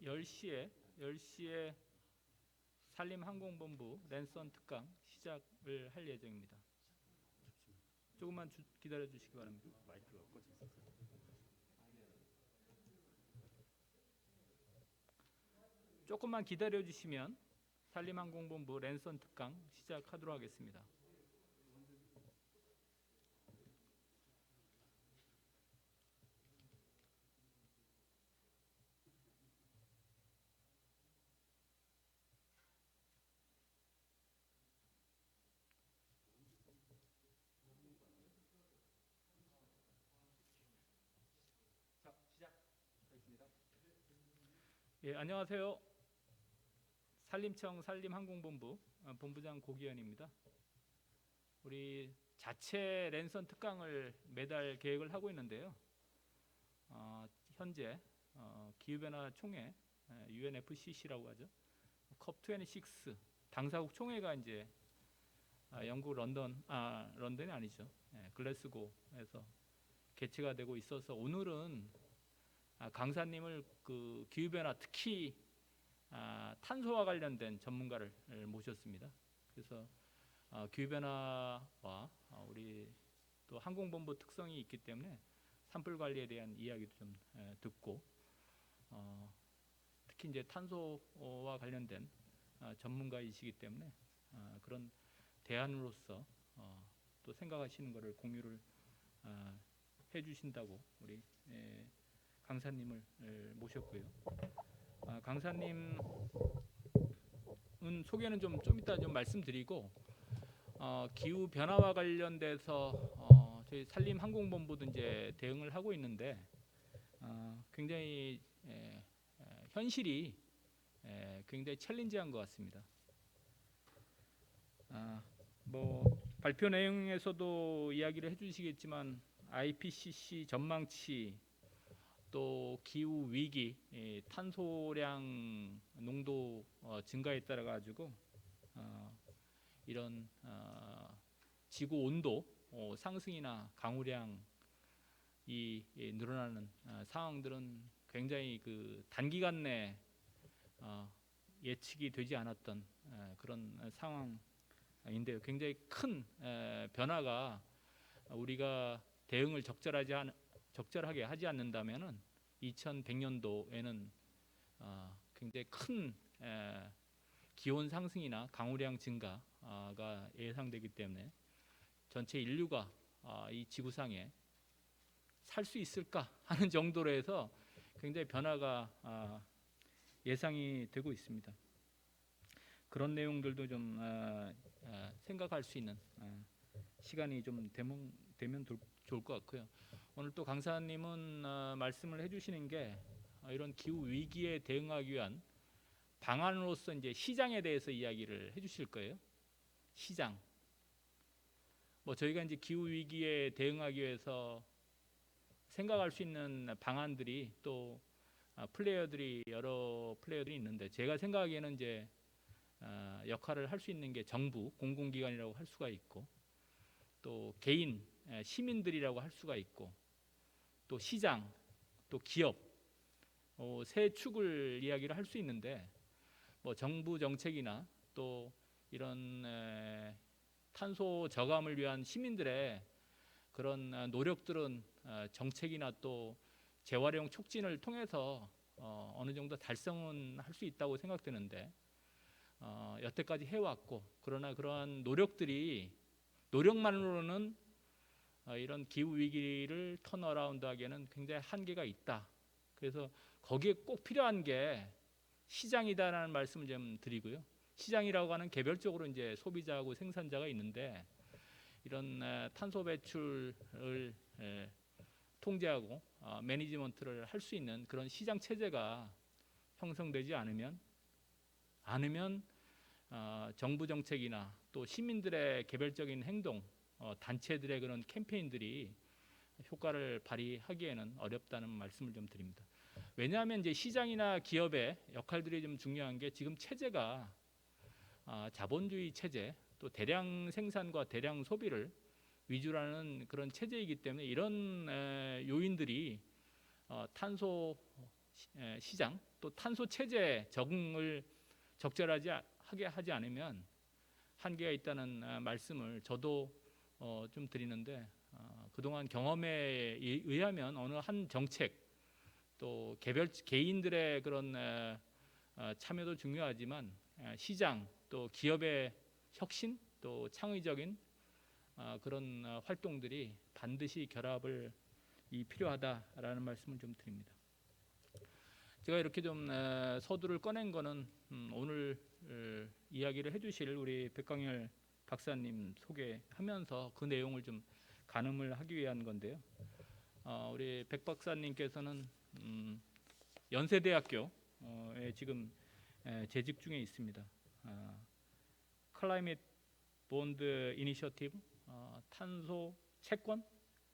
10시에 산림항공본부 랜선 특강 시작을 할 예정입니다. 조금만 기다려 주시기 바랍니다. 마이크가 꺼져 있어서. 조금만 기다려 주시면 산림항공본부 랜선 특강 시작하도록 하겠습니다. 예, 안녕하세요. 산림청 산림항공본부 본부장 고기현입니다. 우리 자체 랜선 특강을 매달 계획을 하고 있는데요. 현재 기후변화 총회 UNFCC라고 하죠. COP26 당사국 총회가 이제 영국 런던이 아니죠. 글래스고에서 개최가 되고 있어서 오늘은 강사님을 그 기후변화 특히 탄소와 관련된 전문가를 모셨습니다. 그래서 기후변화와 우리 또 항공본부 특성이 있기 때문에 산불 관리에 대한 이야기도 좀 듣고 특히 이제 탄소와 관련된 전문가이시기 때문에 그런 대안으로서 또 생각하시는 것을 공유를 해주신다고 우리 강사님을 모셨고요. 강사님은 소개는 좀 이따 좀 말씀드리고 기후 변화와 관련돼서 저희 산림항공본부도 이제 대응을 하고 있는데 굉장히 현실이 굉장히 챌린지한 것 같습니다. 뭐 발표 내용에서도 이야기를 해주시겠지만 IPCC 전망치 또 기후 위기, 탄소량 농도 증가에 따라 가지고 이런 지구 온도 상승이나 강우량이 늘어나는 상황들은 굉장히 그 단기간 내 예측이 되지 않았던 그런 상황인데요. 굉장히 큰 변화가 우리가 대응을 적절하게 하지 않는다면은 2100년도에는 굉장히 큰 기온 상승이나 강우량 증가가 예상되기 때문에 전체 인류가 이 지구상에 살 수 있을까 하는 정도로 해서 굉장히 변화가 예상이 되고 있습니다. 그런 내용들도 좀 생각할 수 있는 시간이 좀 되면 좋을 것 같고요. 오늘 또 강사님은 말씀을 해주시는 게 이런 기후 위기에 대응하기 위한 방안으로서 이제 시장에 대해서 이야기를 해주실 거예요. 시장. 뭐 저희가 이제 기후 위기에 대응하기 위해서 생각할 수 있는 방안들이 또 여러 플레이어들이 있는데 제가 생각하기에는 이제 역할을 할 수 있는 게 정부, 공공기관이라고 할 수가 있고 또 개인, 시민들이라고 할 수가 있고 또 시장, 또 기업 세 축을 이야기를 할 수 있는데 뭐 정부 정책이나 또 이런 탄소 저감을 위한 시민들의 그런 노력들은 정책이나 또 재활용 촉진을 통해서 어느 정도 달성은 할 수 있다고 생각되는데 여태까지 해왔고 그러나 그러한 노력만으로는 이런 기후 위기를 턴어라운드하기에는 굉장히 한계가 있다. 그래서 거기에 꼭 필요한 게 시장이다라는 말씀을 좀 드리고요. 시장이라고 하는 개별적으로 이제 소비자하고 생산자가 있는데 이런 탄소 배출을 통제하고 매니지먼트를 할 수 있는 그런 시장 체제가 형성되지 않으면 정부 정책이나 또 시민들의 개별적인 행동, 단체들의 그런 캠페인들이 효과를 발휘하기에는 어렵다는 말씀을 좀 드립니다. 왜냐하면 이제 시장이나 기업의 역할들이 좀 중요한 게 지금 체제가 자본주의 체제, 또 대량 생산과 대량 소비를 위주로 하는 그런 체제이기 때문에 이런 요인들이 탄소 시장 또 탄소 체제 적응을 적절하게 하지 않으면 한계가 있다는 말씀을 저도 좀 드리는데 그동안 경험에 의하면 어느 한 정책 또 개인들의 그런 참여도 중요하지만 시장 또 기업의 혁신 또 창의적인 그런 활동들이 반드시 결합을 필요하다라는 말씀을 좀 드립니다. 제가 이렇게 좀 서두를 꺼낸 거는 오늘 이야기를 해주실 우리 백광열 박사님 소개하면서 그 내용을 좀 가늠을 하기 위한 건데요. 우리 백 박사님께서는 연세대학교에 지금 재직 중에 있습니다. 클라이밋 본드 이니셔티브, 탄소 채권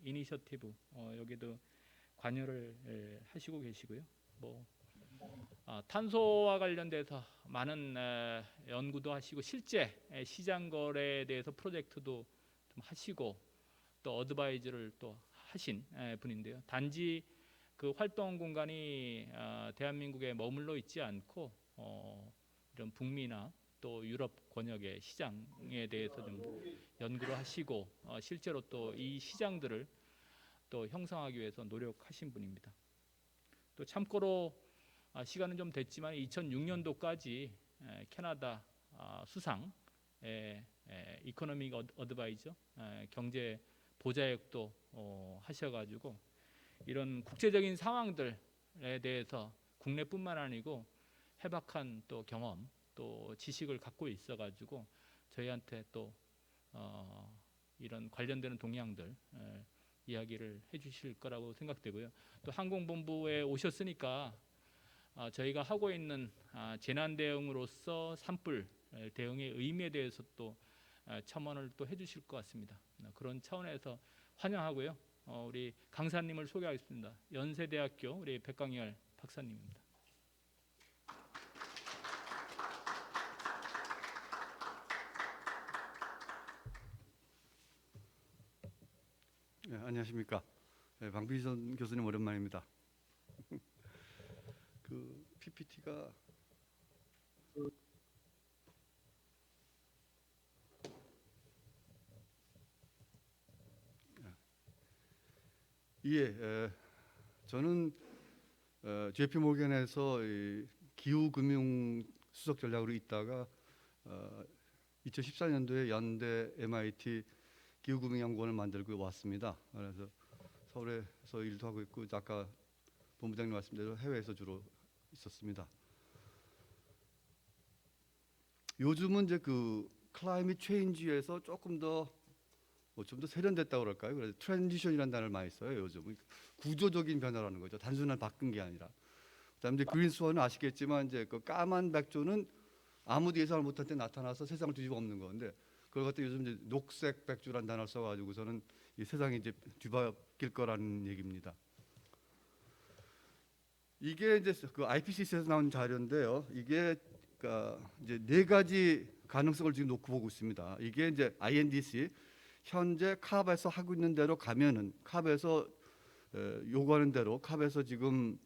이니셔티브 여기도 관여를 하시고 계시고요. 탄소와 관련돼서 많은 연구도 하시고 실제 시장 거래에 대해서 프로젝트도 좀 하시고 또 어드바이저를 또 하신 분인데요. 단지 그 활동 공간이 대한민국에 머물러 있지 않고 이런 북미나 또 유럽 권역의 시장에 대해서 좀 연구를 하시고 실제로 또 이 시장들을 또 형성하기 위해서 노력하신 분입니다. 또 참고로 시간은 좀 됐지만 2006년도까지 캐나다 수상 이코노믹 어드바이저 경제 보좌역도 하셔가지고 이런 국제적인 상황들에 대해서 국내뿐만 아니고 해박한 또 경험 또 지식을 갖고 있어가지고 저희한테 또 이런 관련되는 동향들 이야기를 해주실 거라고 생각되고요. 또 항공본부에 오셨으니까 저희가 하고 있는 재난 대응으로서 산불 대응의 의미에 대해서 또 첨언을 또 해주실 것 같습니다. 그런 차원에서 환영하고요. 우리 강사님을 소개하겠습니다. 연세대학교 우리 백광열 박사님입니다. 네, 안녕하십니까. 네, 방비선 교수님 오랜만입니다. 그 PPT가 저는 JP 모건에서 기후금융 수석 전략으로 있다가 2014년도에 연대 MIT 기후금융연구원을 만들고 왔습니다. 그래서 서울에서 일도 하고 있고 아까 본부장님 말씀대로 해외에서 주로 있었습니다. 요즘은 이제 그 클라이밋 체인지에서 조금 더 좀 더 세련됐다고 그럴까요? 그래서 트랜지션이라는 단어를 많이 써요. 요즘 구조적인 변화라는 거죠. 단순한 바뀐 게 아니라. 그다음에 이제 그린스완은 아시겠지만 이제 그 까만 백조는 아무도 예상을 못할 때 나타나서 세상을 뒤집어 엎는 건데 그걸 갖다 요즘 이제 녹색 백조라는 단어를 써가지고서는 이 세상이 이제 뒤바뀔 거라는 얘기입니다. 이게 이제 그 IPCC에서 나온 자료인데요. 이게 그러니까 이제 네 가지 가능성을 지금 놓고 보고 있습니다. 이게 이제 INDC 현재 캅에서 하고 있는 대로 가면은 캅에서 요구하는 대로 캅에서 지금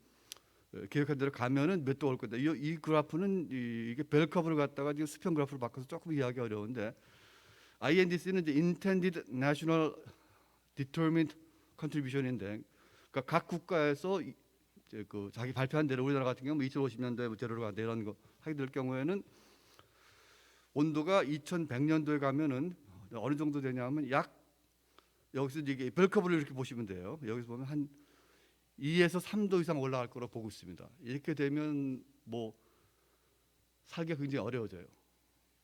계획한 대로 가면은 몇 도 올 건데 이 그래프는 이게 벨 커브를 갖다가 지금 수평 그래프로 바꿔서 조금 이해하기 어려운데 INDC는 이제 Intended National Determined Contribution인데 그러니까 각 국가에서 이제 그 자기 발표한 대로 우리나라 같은 경우 2050년도에 뭐 제로가 내려는 거 하게 될 경우에는 온도가 2100년도에 가면은 어느 정도 되냐면 약 여기서 이게 벨 커브를 이렇게 보시면 돼요. 여기서 보면 한 2에서 3도 이상 올라갈 거라고 보고 있습니다. 이렇게 되면 뭐 살기가 굉장히 어려워져요.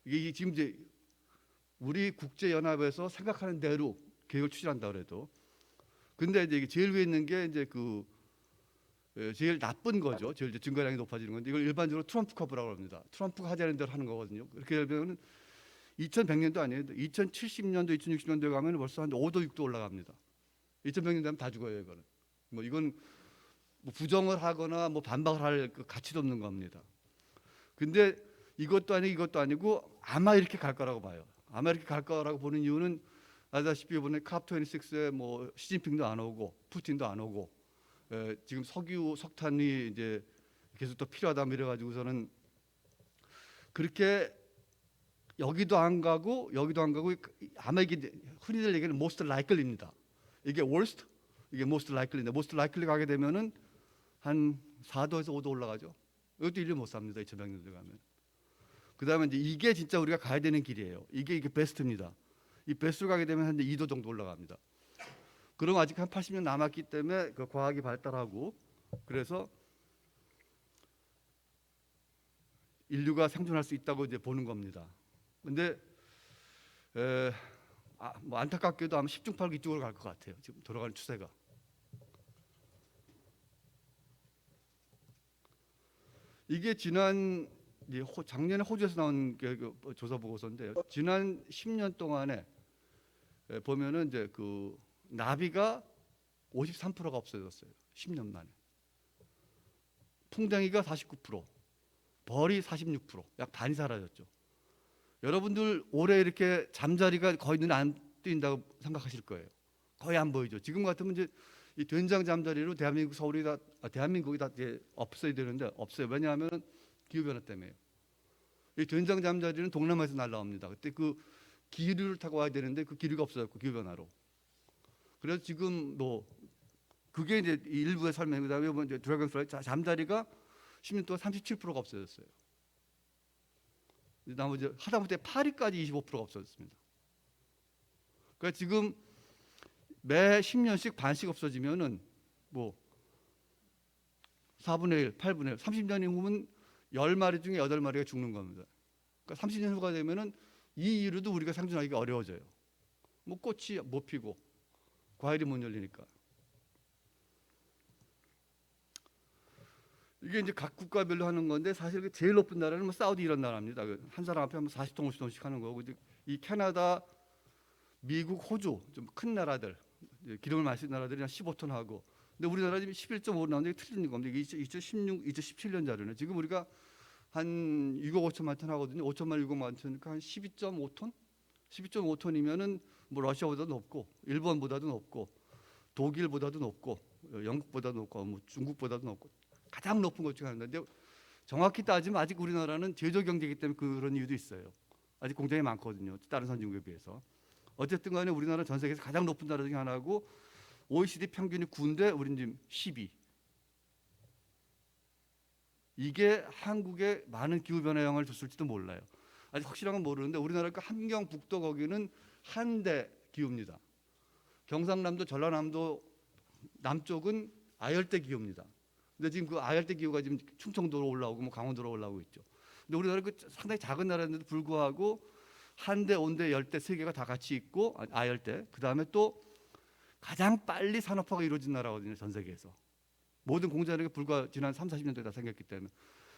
이게 지금 이제 우리 국제연합에서 생각하는 대로 계획을 추진한다 그래도 근데 이제 이게 제일 위에 있는 게 이제 그 제일 나쁜 거죠. 제일 증가량이 높아지는 건데 이걸 일반적으로 트럼프 커브라고 합니다. 트럼프가 하자는 대로 하는 거거든요. 그렇게 되면 2100년도 아니에요. 2070년도, 2060년도에 가면 벌써 한 5도, 6도 올라갑니다. 2100년 되면 다 죽어요, 이거는. 뭐 이건 뭐 부정을 하거나 뭐 반박을 할 그 가치도 없는 겁니다. 근데 이것도 아니고 아마 이렇게 갈 거라고 봐요. 아마 이렇게 갈 거라고 보는 이유는 아시다시피 이번에 캅26에 뭐 시진핑도 안 오고 푸틴도 안 오고 지금 석유, 석탄이 이제 계속 더 필요하다 이래가지고서는 그렇게 여기도 안 가고 아마 이게 흔히들 얘기하는 most likely입니다. 이게 worst, 이게 most likely인데 most likely 가게 되면은 한 4도에서 5도 올라가죠. 이것도 1년 못 삽니다. 2100년 들어가면. 그다음에 이제 이게 진짜 우리가 가야 되는 길이에요. 이게 베스트입니다. 이 베스트로 가게 되면 한 2도 정도 올라갑니다. 그럼 아직 한 80년 남았기 때문에 그 과학이 발달하고 그래서 인류가 생존할 수 있다고 이제 보는 겁니다. 근데 뭐 안타깝게도 아마 10중 8구 이쪽으로 갈 것 같아요. 지금 돌아가는 추세가. 이게 작년에 호주에서 나온 조사 보고서인데요. 지난 10년 동안에 보면은 이제 그 나비가 53%가 없어졌어요. 10년 만에. 풍뎅이가 49%, 벌이 46%, 약 반이 사라졌죠. 여러분들 올해 이렇게 잠자리가 거의 눈에 안 띈다고 생각하실 거예요. 거의 안 보이죠. 지금 같으면 이제 이 된장 잠자리로 대한민국이 다 이제 없어야 되는데 없어요. 왜냐하면 기후 변화 때문에요. 이 된장 잠자리는 동남아에서 날라옵니다. 그때 그 기류를 타고 와야 되는데 그 기류가 없어졌고 기후 변화로. 그래서 지금 뭐 그게 이제 일부의 설명이고 그다음에 뭐 이제 드래곤플라이 잠자리가 10년 동안 37%가 없어졌어요. 나머지 하다못해 파리까지 25%가 없어졌습니다. 그러니까 지금 매 10년씩 반씩 없어지면은 뭐 4분의 1, 8분의 1, 30년이 후면 10마리 중에 8마리가 죽는 겁니다. 그러니까 30년 후가 되면은 이 이후로도 우리가 생존하기가 어려워져요. 뭐 꽃이 못 피고 과일이 못 열리니까. 이게 이제 각 국가별로 하는 건데 사실 제일 높은 나라는 뭐 사우디 이런 나라입니다. 한 사람 앞에 한 40톤, 50톤씩 하는 거고 이 캐나다, 미국, 호주 좀 큰 나라들 기름을 많이 쓰는 나라들이 한 15톤 하고 근데 우리나라 지금 11.5 나오는데 틀린 겁니다. 이게 2016, 2017년 자료는 지금 우리가 한 6억 5천만 톤 하거든요. 5천만 6억만 톤이니까 한 12.5톤? 12.5톤이면은 뭐 러시아보다도 높고 일본보다도 높고 독일보다도 높고 영국보다도 높고 뭐 중국보다도 높고 가장 높은 것 중에 하나인데 정확히 따지면 아직 우리나라는 제조 경제이기 때문에 그런 이유도 있어요. 아직 공장이 많거든요. 다른 선진국에 비해서. 어쨌든 간에 우리나라는 전 세계에서 가장 높은 나라 중에 하나고 OECD 평균이 9인데 우리는 지금 12. 이게 한국에 많은 기후변화 영향을 줬을지도 몰라요. 아직 확실한 건 모르는데 우리나라 그 함경 북도 거기는 한대 기후입니다. 경상남도, 전라남도 남쪽은 아열대 기후입니다. 근데 지금 그 아열대 기후가 지금 충청도로 올라오고 뭐 강원도로 올라오고 있죠. 근데 우리나라 그 상당히 작은 나라인데도 불구하고 한대, 온대, 열대 세 개가 다 같이 있고 아열대. 그 다음에 또 가장 빨리 산업화가 이루어진 나라거든요. 전 세계에서. 모든 공장이 불과 지난 3, 40년 전에 다 생겼기 때문에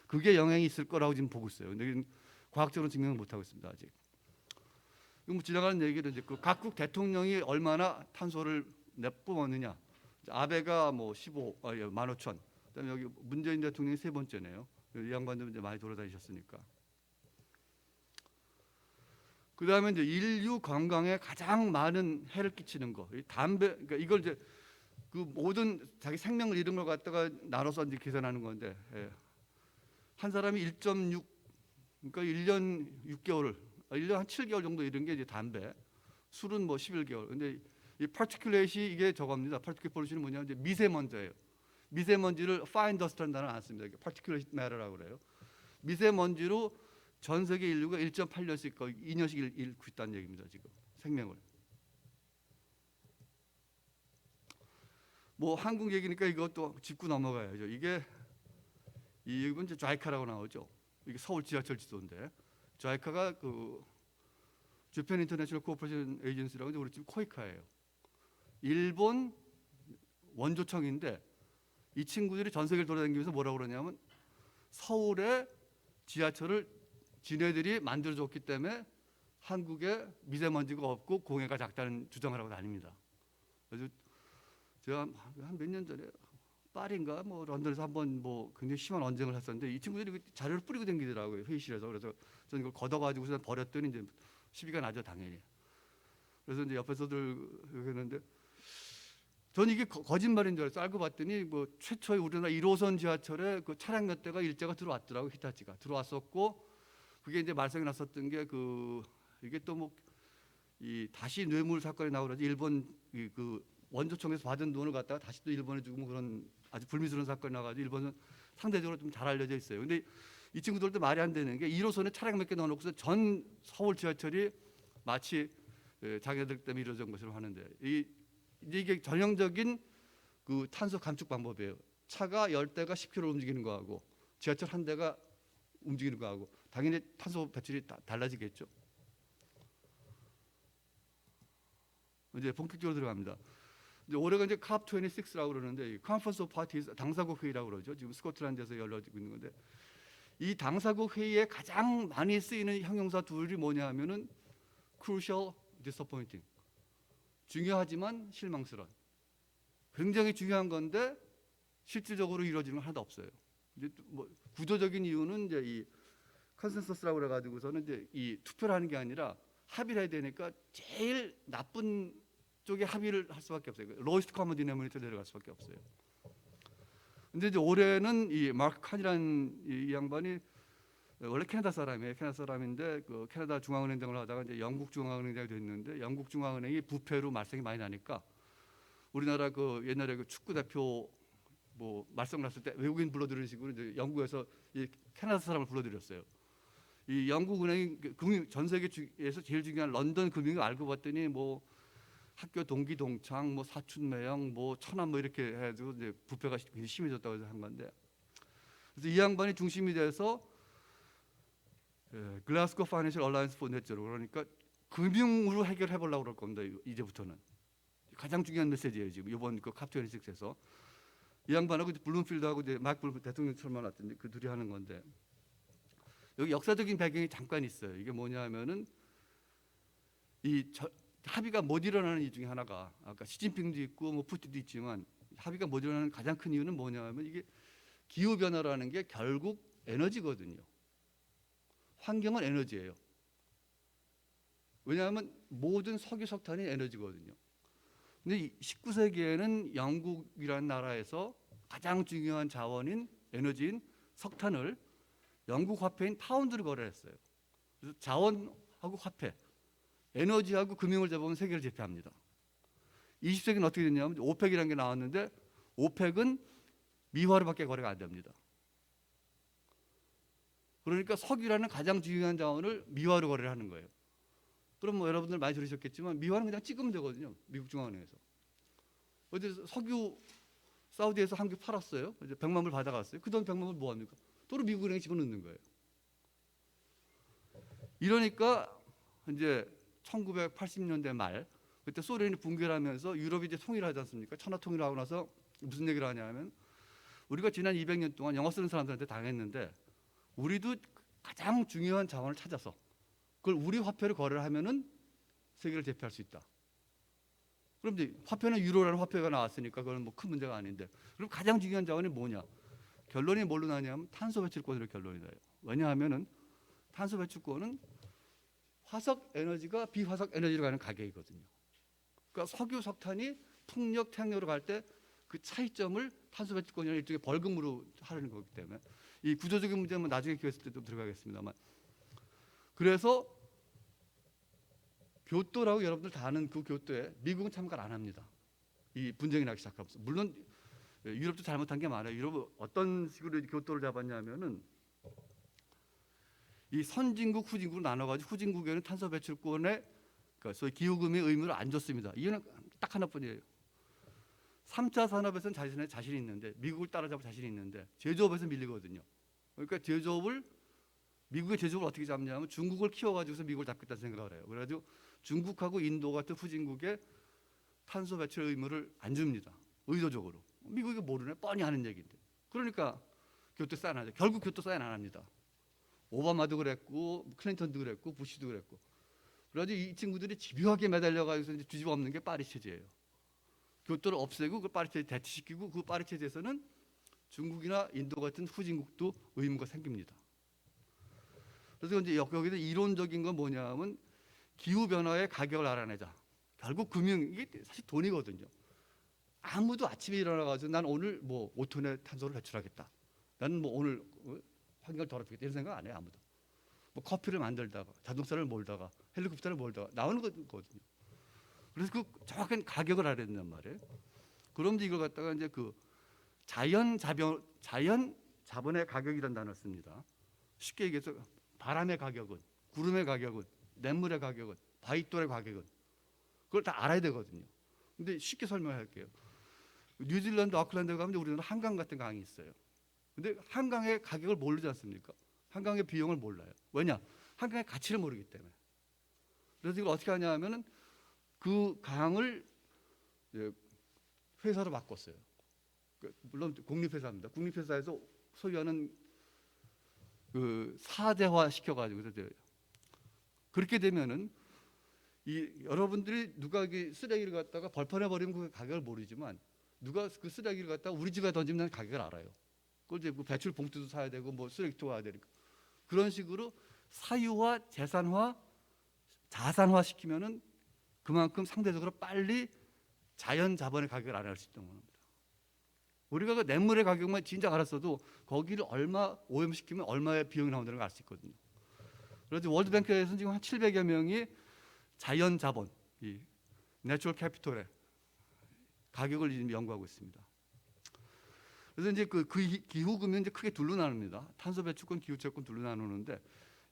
그게 영향이 있을 거라고 지금 보고 있어요. 근데 과학적으로 증명을 못 하고 있습니다. 아직. 뭐 지나가는 얘기는 이제 그 각국 대통령이 얼마나 탄소를 내뿜었느냐. 아베가 뭐 15,000. 그다음에 여기 문재인 대통령이 세 번째네요. 이 양반도 이제 많이 돌아다니셨으니까. 그다음에 이제 인류 건강에 가장 많은 해를 끼치는 거, 이 담배. 그러니까 이걸 이제 그 모든 자기 생명을 잃은 걸 갖다가 나눠서 이제 계산하는 건데, 한 사람이 1.6, 그러니까 1년 6개월, 1년 한 7개월 정도 잃은 게 이제 담배. 술은 뭐 11개월. 근데 이 파티큘레이트이 이게 저겁니다. 파티큘레이트 폴루션은 뭐냐면 이제 미세먼지예요. 미세먼지를 fine dust라는 단어는 안 씁니다. 파티큘레이트 매터라고 그래요. 미세먼지로 전 세계 인류가 1.8년씩 거의 2년씩 잃고 있다는 얘기입니다. 지금 생명을. 뭐 한국 얘기니까 이것도 짚고 넘어가야죠. 이건 이제 좌이카라고 나오죠. 이게 서울 지하철 지도인데 좌이카가 그 재팬 인터내셔널 코퍼레이션 에이전시라고 우리 지금 코이카예요. 일본 원조청인데 이 친구들이 전 세계를 돌아다니면서 뭐라고 그러냐면 서울의 지하철을 지네들이 만들어줬기 때문에 한국에 미세먼지가 없고 공해가 작다는 주장을 하고 다닙니다. 그래서 제가 한 몇 년 전에 파리인가 뭐 런던에서 한번 뭐 굉장히 심한 언쟁을 했었는데 이 친구들이 자료를 뿌리고 다니더라고요. 회의실에서. 그래서 저는 이걸 걷어가지고서 버렸더니 이제 시비가 나죠 당연히. 그래서 이제 옆에서들 했는데 저는 이게 거짓말인 줄 알았어요. 알고 봤더니 뭐 최초의 우리나라 1호선 지하철에 그 차량 몇 대가 일제가 들어왔더라고. 히타치가 들어왔었고, 그게 이제 말썽이 났었던 게 이게 또 뭐 이 다시 뇌물 사건이 나오라지 일본 그 원조청에서 받은 돈을 갖다가 다시 또 일본에 주고 뭐 그런 아주 불미스러운 사건이 나가지고 일본은 상대적으로 좀 잘 알려져 있어요. 근데 이 친구들도 말이 안 되는 게 1호선에 차량 몇 개 넣어놓고서 전 서울 지하철이 마치 자기들 때문에 이루어진 것으로 하는데 이게 전형적인 그 탄소 감축 방법이에요. 차가 10대가 10km 움직이는 거하고 지하철 한 대가 움직이는 거하고 당연히 탄소 배출이 달라지겠죠. 이제 본격적으로 들어갑니다. 이제 올해가 이제 COP26라고 그러는데 Conference of Parties 당사국 회의라고 그러죠. 지금 스코틀랜드에서 열려지고 있는 건데 이 당사국 회의에 가장 많이 쓰이는 형용사 둘이 뭐냐 하면은 crucial, disappointing. 중요하지만 실망스러운. 굉장히 중요한 건데 실질적으로 이루어지는 건 하나도 없어요. 이제 뭐 구조적인 이유는 이제 이 컨센서스라고 그래가지고서는 이제 이 투표를 하는 게 아니라 합의를 해야 되니까 제일 나쁜 쪽에 합의를 할 수밖에 없어요. 로이스트 커먼 디노미네이터로 내려갈 수밖에 없어요. 근데 이제 올해는 이 마크 칸이라는 이 양반이 원래 캐나다 사람이에요. 캐나다 사람인데 그 캐나다 중앙은행장을 하다가 이제 영국 중앙은행장이 됐는데 영국 중앙은행이 부패로 말썽이 많이 나니까 우리나라 그 옛날에 그 축구 대표 뭐 말썽 났을 때 외국인 불러들이는 식으로 이제 영국에서 이 캐나다 사람을 불러들였어요. 이 영국 은행이 금융 전 세계에서 제일 중요한 런던 금융을 알고 봤더니 뭐 학교 동기 동창 뭐 사촌 매형 뭐 천안 뭐 이렇게 해가지고 이제 부패가 굉장히 심해졌다고 해서 한 건데 그래서 이 양반이 중심이 돼서 글라스고 파이낸셜 얼라이언스 포 넷제로 그러니까 금융으로 해결해 보려고 그럴 겁니다. 이제부터는 가장 중요한 메시지예요. 지금 이번 그 COP26에서 이 양반하고 블룸필드하고 이제 마크 블룸필드 대통령처럼 나왔던데 그 둘이 하는 건데 여기 역사적인 배경이 잠깐 있어요. 이게 뭐냐면은 합의가 못 일어나는 이유 중에 하나가 아까 시진핑도 있고 뭐 푸틴도 있지만 합의가 못 일어나는 가장 큰 이유는 뭐냐면 이게 기후 변화라는 게 결국 에너지거든요. 환경은 에너지예요. 왜냐하면 모든 석유 석탄이 에너지거든요. 근데 19세기에는 영국이라는 나라에서 가장 중요한 자원인 에너지인 석탄을 영국 화폐인 파운드를 거래했어요. 그래서 자원하고 화폐 에너지하고 금융을 잡으면 세계를 제패합니다. 20세기는 어떻게 됐냐면 오펙이라는 게 나왔는데 오펙은 미화로밖에 거래가 안 됩니다. 그러니까 석유라는 가장 중요한 자원을 미화로 거래를 하는 거예요. 그럼 뭐 여러분들 많이 들으셨겠지만 미화는 그냥 찍으면 되거든요. 미국 중앙은행에서. 어제 석유 사우디에서 한 개 팔았어요. 이제 100만 불 받아갔어요. 그 돈 100만 불 뭐 합니까? 또로 미국 은행에 집어넣는 거예요. 이러니까 이제 1980년대 말 그때 소련이 붕괴를 하면서 유럽이 이제 통일하지 않습니까? 천하 통일하고 나서 무슨 얘기를 하냐면 우리가 지난 200년 동안 영어 쓰는 사람들한테 당했는데 우리도 가장 중요한 자원을 찾아서 그걸 우리 화폐를 거래를 하면은 세계를 제패할 수 있다. 그럼 이제 화폐는 유로라는 화폐가 나왔으니까 그건 뭐 큰 문제가 아닌데 그럼 가장 중요한 자원이 뭐냐? 결론이 뭘로 나냐면 탄소 배출권으로 결론이 나요. 왜냐하면은 탄소 배출권은 화석 에너지가 비화석 에너지로 가는 가격이거든요. 그러니까 석유, 석탄이 풍력, 태양력으로 갈 때 그 차이점을 탄소 배출권이라는 일종의 벌금으로 하려는 거기 때문에 이 구조적인 문제는 나중에 기회 있을 때 좀 들어가겠습니다만 그래서 교토라고 여러분들 다 아는 그 교토에 미국은 참가를 안 합니다. 이 분쟁이 나기 시작하면서 물론 유럽도 잘못한 게 많아요. 유럽은 어떤 식으로 교토를 잡았냐면은 이 선진국, 후진국으로 나눠가지고 후진국에는 탄소 배출권에 그러니까 소위 기후금의 의무를 안 줬습니다. 이유는 딱 하나뿐이에요. 3차 산업에서는 자신이 있는데 미국을 따라잡을 자신이 있는데 제조업에서 밀리거든요. 그러니까 제조업을 미국의 제조업을 어떻게 잡냐면 중국을 키워가지고서 미국을 잡겠다는 생각을 해요. 그래가지고 중국하고 인도 같은 후진국에 탄소 배출 의무를 안 줍니다. 의도적으로. 미국이 모르네 뻔히 하는 얘기인데. 그러니까 교토 사인 하죠. 결국 교토 사인 안 합니다. 오바마도 그랬고 클린턴도 그랬고 부시도 그랬고. 그래가지고 이 친구들이 집요하게 매달려가지고 이제 뒤집어 엎는 게 파리 체제예요. 교토를 없애고 그 파리 체제 대체시키고 그 파리 체제에서는 중국이나 인도 같은 후진국도 의무가 생깁니다. 그래서 이제 여기서 이론적인 건 뭐냐면 기후 변화의 가격을 알아내자. 결국 금융 이게 사실 돈이거든요. 아무도 아침에 일어나가지고 난 오늘 뭐 5톤의 탄소를 배출하겠다. 나는 뭐 오늘 환경을 더럽히겠다 이런 생각 안 해요. 아무도. 뭐 커피를 만들다가 자동차를 몰다가 헬리콥터를 몰다가 나오는 거거든요. 그래서 그 정확한 가격을 알아야 된단 말이에요. 그럼 이걸 갖다가 이제 그 자연 자본의 가격이라는 단어를 씁니다. 쉽게 얘기해서 바람의 가격은, 구름의 가격은, 냇물의 가격은, 바위돌의 가격은 그걸 다 알아야 되거든요. 근데 쉽게 설명할게요. 뉴질랜드 오클랜드 가면 우리는 한강 같은 강이 있어요. 근데 한강의 가격을 모르지 않습니까? 한강의 비용을 몰라요. 왜냐? 한강의 가치를 모르기 때문에. 그래서 이걸 어떻게 하냐 하면은 그 강을 회사로 바꿨어요. 물론 국립회사입니다. 국립회사에서 소유하는 그 사대화 시켜가지고 그렇게 되면은 이 여러분들이 누가 쓰레기를 갖다가 벌판에 버리면 그 가격을 모르지만 누가 그 쓰레기를 갖다가 우리 집에 던지면 가격을 알아요. 그걸 이제 배출 봉투도 사야 되고 뭐 쓰레기도 와야 되니까 그런 식으로 사유화, 재산화, 자산화 시키면은 그만큼 상대적으로 빨리 자연 자본의 가격을 알아낼 수 있다는 겁니다. 우리가 그 냇물의 가격만 진작 알았어도 거기를 얼마 오염시키면 얼마의 비용이 나온다는 걸 알 수 있거든요. 그래서 월드뱅크에서는 지금 한 700여 명이 자연 자본, 이 내추럴 캐피털의 가격을 지금 연구하고 있습니다. 그래서 이제 그 기후금은 이제 크게 둘로 나눕니다. 탄소 배출권, 기후 채권 둘로 나누는데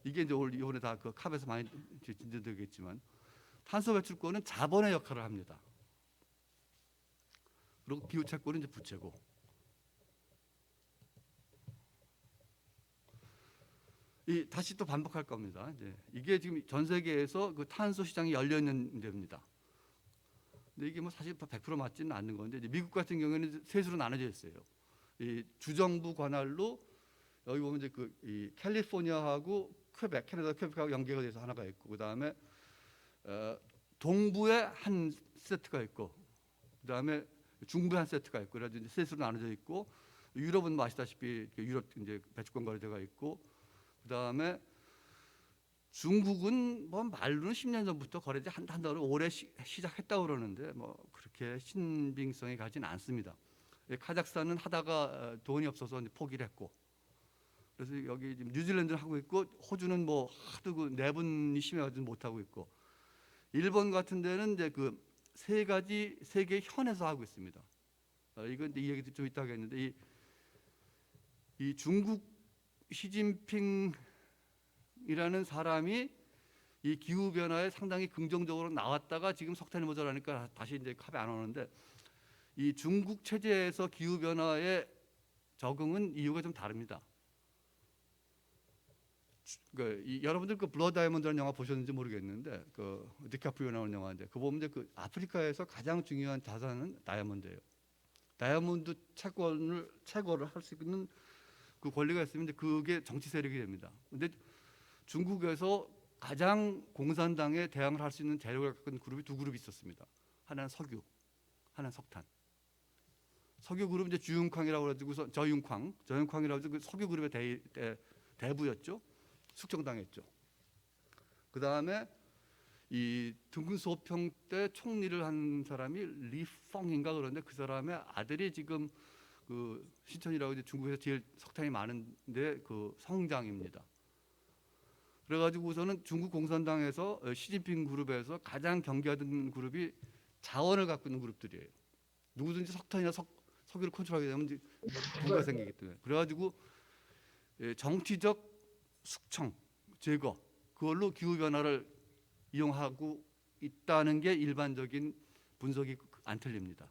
이게 이제 이번에 다 그 캅에서 많이 진전되겠지만 탄소 배출권은 자본의 역할을 합니다. 그리고 기후 채권은 이제 부채고. 다시 또 반복할 겁니다. 이게 지금 전 세계에서 그 탄소 시장이 열려 있는 데입니다. 근데 이게 뭐 사실 100% 맞지는 않는 건데 이제 미국 같은 경우에는 셋으로 나눠져 있어요. 이 주정부 관할로 여기 보면 이제 이 캘리포니아하고 퀘벡, 캐나다 퀘벡하고 연계가 돼서 하나가 있고 그 다음에 동부에 한 세트가 있고 그 다음에 중부에 한 세트가 있고 그래서 이제 셋으로 나눠져 있고 유럽은 뭐 아시다시피 유럽 이제 배출권 거래제가 있고 그 다음에 중국은 뭐 말로는 10년 전부터 거래제 한다고 올해 시작했다고 그러는데 뭐 그렇게 신빙성이 가진 않습니다. 카자흐스탄은 하다가 돈이 없어서 포기를 했고 그래서 여기 지금 뉴질랜드는 하고 있고 호주는 뭐 하도 그 내분이 심해가지고 못 하고 있고 일본 같은 데는 이제 그 세 개의 현에서 하고 있습니다. 이건 이 얘기도 좀 이따 하겠는데 이 중국 시진핑이라는 사람이 이 기후 변화에 상당히 긍정적으로 나왔다가 지금 석탄이 모자라니까 다시 이제 컵에 안 오는데 이 중국 체제에서 기후 변화에 적응은 이유가 좀 다릅니다. 여러분들 그 블러드 다이아몬드라는 영화 보셨는지 모르겠는데 그 디카프리오 나오는 영화인데 그 보면 그 아프리카에서 가장 중요한 자산은 다이아몬드예요. 다이아몬드 채굴을 할 수 있는 그 권리가 있으면 그게 정치 세력이 됩니다. 근데 중국에서 가장 공산당에 대항을 할 수 있는 재력을 갖고 있는 그룹이 두 그룹이 있었습니다. 하나는 석유, 하나는 석탄. 석유 그룹은 이제 주융쾅이라고 해가지고 저융쾅이라고 해서 그 석유 그룹의 대부였죠. 숙청당했죠. 그 다음에 이 등소평 때 총리를 한 사람이 리펑인가 그런데 그 사람의 아들이 지금 그 신천이라고 이제 중국에서 제일 석탄이 많은데 그 성장입니다. 그래가지고서는 중국 공산당에서 시진핑 그룹에서 가장 경계하던 그룹이 자원을 갖고 있는 그룹들이에요. 누구든지 석탄이나 석유를 컨트롤하게 되면 부가 생기기 때문에 그래가지고 정치적 숙청, 제거 그걸로 기후 변화를 이용하고 있다는 게 일반적인 분석이 안 틀립니다.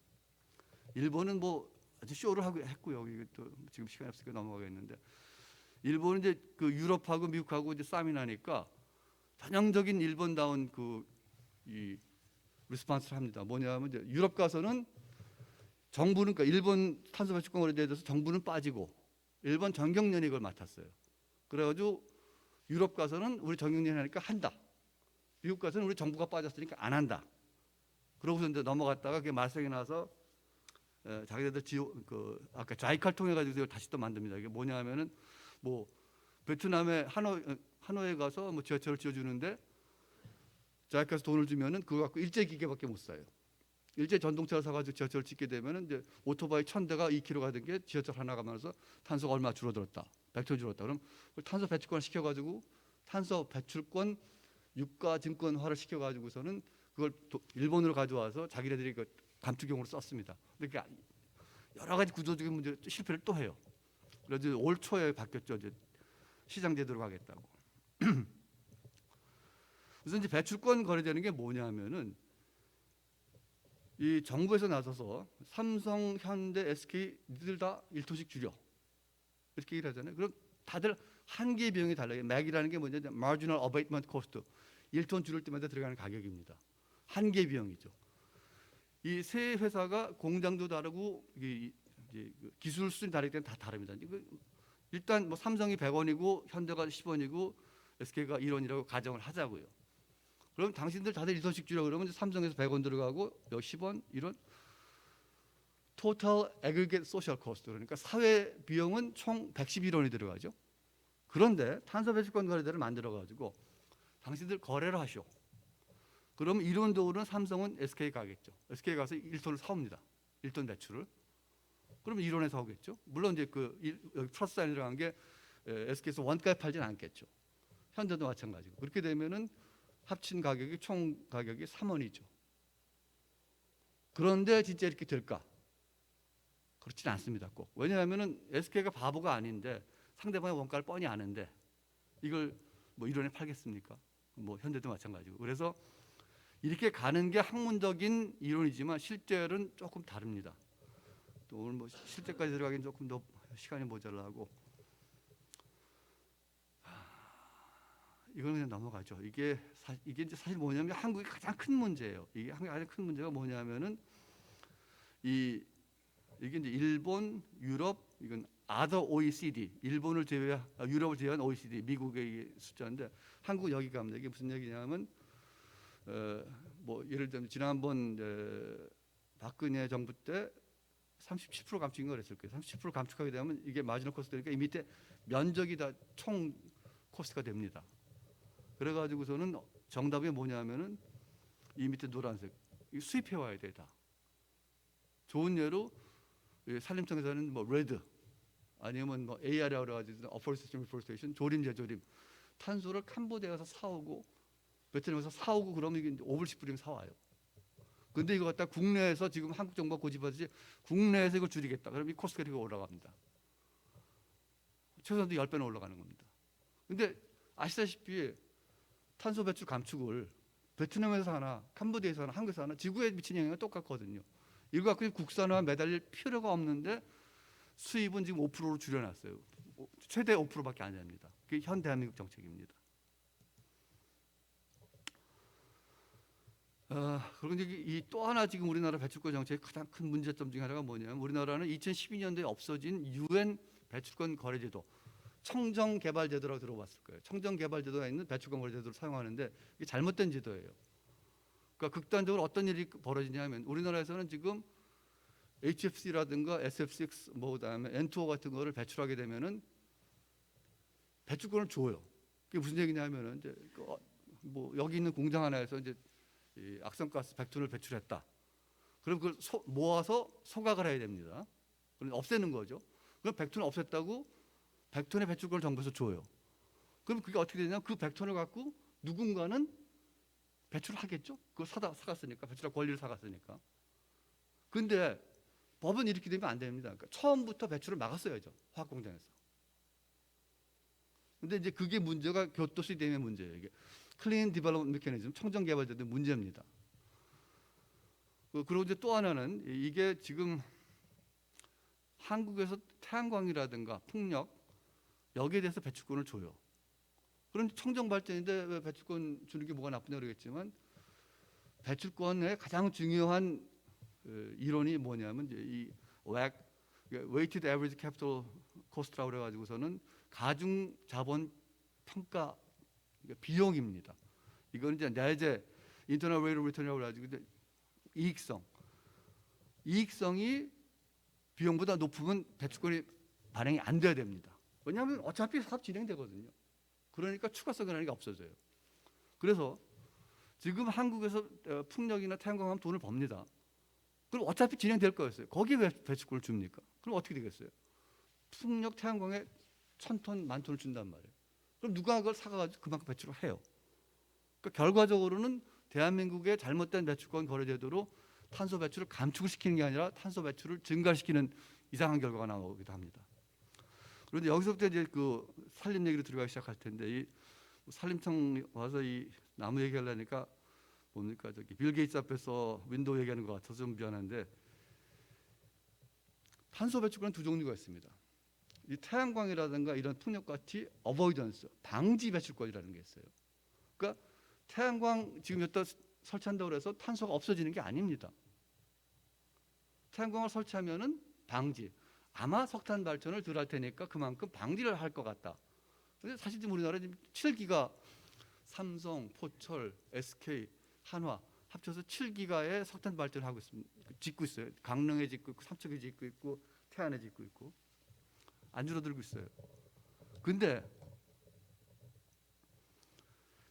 일본은 뭐 아주 쇼를 하고 했고요. 이게 또 지금 시간이 없으니까 넘어가겠는데 일본은 이제 그 유럽하고 미국하고 이제 싸움이 나니까 전형적인 일본다운 이 리스폰스를 합니다. 뭐냐면 이제 유럽 가서는 정부는 그러니까 일본 탄소 배출권에 대해서 정부는 빠지고 일본 정경련이 이걸 맡았어요. 그래가지고 유럽 가서는 우리 정경련이 하니까 한다. 미국 가서는 우리 정부가 빠졌으니까 안 한다. 그러고서 이제 넘어갔다가 그게 말썽이 나서 자기네들 아까 자이카를 통해 가지고 이걸 다시 또 만듭니다. 이게 뭐냐면은 뭐 베트남에 하노이에 가서 뭐 지하철을 지어주는데 자이카에서 돈을 주면은 그거 갖고 일제 기계밖에 못 사요. 일제 전동차를 사가지고 지하철을 짓게 되면은 이제 오토바이 1,000대가 2km 가던 게 지하철 하나 가면서 탄소가 얼마 줄어들었다. 100톤 줄었다. 그럼 탄소 배출권 시켜가지고 탄소 배출권 유가 증권화를 시켜가지고서는 그걸 일본으로 가져와서 자기네들이 그 감축용으로 썼습니다. 그러니까 여러 가지 구조적인 문제 실패를 또 해요. 그래서 올 초에 바뀌었죠. 이제 시장 제도로 가겠다고. 우선 이제 배출권 거래되는 게 뭐냐면은 이 정부에서 나서서 삼성, 현대, SK 니들 다 1톤씩 줄여 이렇게 얘기를 하잖아요. 그럼 다들 한 개의 비용이 달라요. 맥이라는 게 뭐냐면 marginal abatement cost, 1톤 줄일 때마다 들어가는 가격입니다. 한 개의 비용이죠. 이 세 회사가 공장도 다르고 기술 수준이 다르기 때문에 다 다릅니다. 일단 뭐 삼성이 100원이고 현대가 10원이고 SK가 1원이라고 가정을 하자고요. 그럼 당신들 다들 1톤씩 줄여 그러면 이제 삼성에서 100원 들어가고 여기 10원, 1원. 토탈 애그리게이트 소셜 코스트, 그러니까 사회 비용은 총 111원이 들어가죠. 그런데 탄소 배출권 거래대를 만들어 가지고 당신들 거래를 하시오. 그러면 이론적으로는 삼성은 SK 가겠죠. SK 가서 1톤을 사옵니다. 1톤 배출을. 그러면 1원에 사오겠죠. 물론 이제 그 여기 플러스 사인이 들어간 게 SK에서 원가에 팔지는 않겠죠. 현대도 마찬가지고. 그렇게 되면은 합친 가격이 총 가격이 3원이죠. 그런데 진짜 이렇게 될까? 그렇지는 않습니다. 꼭. 왜냐하면은 SK가 바보가 아닌데 상대방의 원가를 뻔히 아는데 이걸 뭐 1원에 팔겠습니까? 뭐 현대도 마찬가지고. 그래서 이렇게 가는 게 학문적인 이론이지만 실제는 조금 다릅니다. 또 오늘 뭐 실제까지 들어가긴 조금 더 시간이 모자라고 이거는 그냥 넘어가죠. 이게 이제 사실 뭐냐면 한국의 가장 큰 문제예요. 이게 한국의 가장 큰 문제가 뭐냐면은 이게 이제 일본, 유럽, 이건 other OECD, 일본을 유럽을 제외한 OECD, 미국의 숫자인데 한국 여기 갑니다. 이게 무슨 얘기냐면 뭐 예를 들면 지난번 박근혜 정부 때 37% 감축인 거 그랬을 거예요. 37% 감축하게 되면 이게 마지노 코스트니까 이 밑에 면적이 다 총 코스트가 됩니다. 그래가지고서는 정답이 뭐냐면은 이 밑에 노란색 수입해 와야 돼 다. 좋은 예로 산림청에서는 뭐 레드 아니면 뭐 AR이라고 그래가지고 어포레스테이션, 리포레스테이션, 조림 재조림 탄소를 캄보디아에서 사오고 베트남에서 사오고 그러면 이게 5불 10불이면 사와요. 근데 이거 갖다 국내에서 지금 한국 정부가 고집하듯이 국내에서 이걸 줄이겠다. 그럼 이 코스트가 이렇게 올라갑니다. 최소한도 10배는 올라가는 겁니다. 근데 아시다시피 탄소 배출 감축을 베트남에서 하나, 캄보디아에서 하나, 한국에서 하나 지구에 미치는 영향은 똑같거든요. 이거 갖고 국산화 매달릴 필요가 없는데 수입은 지금 5%로 줄여놨어요. 최대 5%밖에 안 됩니다. 그게 현 대한민국 정책입니다. 그리고 이제 이 또 하나 지금 우리나라 배출권 정책의 가장 큰 문제점 중에 하나가 뭐냐면 우리나라는 2012년도에 없어진 UN 배출권 거래제도 청정개발제도라고 들어봤을 거예요. 청정개발제도에 있는 배출권 거래제도를 사용하는데 이게 잘못된 제도예요. 그러니까 극단적으로 어떤 일이 벌어지냐면 우리나라에서는 지금 HFC라든가 SF6 뭐 그다음에 N2O 같은 거를 배출하게 되면은 배출권을 줘요. 그게 무슨 얘기냐면은 이제 뭐 여기 있는 공장 하나에서 이제 이 악성가스 100톤을 배출했다. 그럼 그걸 모아서 소각을 해야 됩니다. 그럼 없애는 거죠. 그럼 100톤을 없앴다고 100톤의 배출권을 정부에서 줘요. 그럼 그게 어떻게 되냐? 그 100톤을 갖고 누군가는 배출을 하겠죠. 그걸 사갔으니까 배출할 권리를 사갔으니까. 근데 법은 이렇게 되면 안 됩니다. 그러니까 처음부터 배출을 막았어야죠. 화학 공장에서. 근데 이제 그게 문제가 교토시 댐의 문제예요. 이게 클린 디벨롭먼트 메커니즘 청정 개발제도의 문제입니다. 그리고 이제 또 하나는 이게 지금 한국에서 태양광이라든가 풍력 여기에 대해서 배출권을 줘요. 그럼 청정 발전인데 왜 배출권 주는 게 뭐가 나쁘냐 그러겠지만 배출권의 가장 중요한 이론이 뭐냐면 이제 이 WAC, Weighted Average Capital Cost라고 그래가지고서는 가중 자본 평가 비용입니다. 이건 이제 내재 인터널 레이트 오브 리턴이라고 그래가지고 이익성이 비용보다 높으면 배출권이 발행이 안 돼야 됩니다. 왜냐하면 어차피 사업 진행되거든요. 그러니까 추가성이라는 게 없어져요. 그래서 지금 한국에서 풍력이나 태양광 하면 돈을 법니다. 그럼 어차피 진행될 거였어요. 거기에 왜 배출권을 줍니까? 그럼 어떻게 되겠어요? 풍력 태양광에 1,000톤, 10,000톤을 준단 말이에요. 그럼 누가 그걸 사가지고 그만큼 배출을 해요. 그러니까 결과적으로는 대한민국의 잘못된 배출권 거래 제도로 탄소 배출을 감축을 시키는 게 아니라 탄소 배출을 증가시키는 이상한 결과가 나오기도 합니다. 그런데 여기서부터 이제 그 산림 얘기로 들어가기 시작할 텐데, 이 산림청 와서 이 나무 얘기하려니까 뭡니까, 저기 빌 게이츠 앞에서 윈도우 얘기하는 것 같아서 좀 미안한데, 탄소 배출권은 두 종류가 있습니다. 이 태양광이라든가 이런 풍력같이 어보이던스, 방지 배출권이라는 게 있어요. 그러니까 태양광 지금 여기다 설치한다고 해서 탄소가 없어지는 게 아닙니다. 태양광을 설치하면은 방지, 아마 석탄 발전을 덜 할 테니까 그만큼 방지를 할 것 같다. 근데 사실 지금 우리나라 지금 7기가, 삼성, 포철, SK, 한화 합쳐서 7기가의 석탄 발전을 하고 있습니다. 짓고 있어요. 강릉에 짓고 있고, 삼척에 짓고 있고, 태안에 짓고 있고, 안 줄어들고 있어요. 근데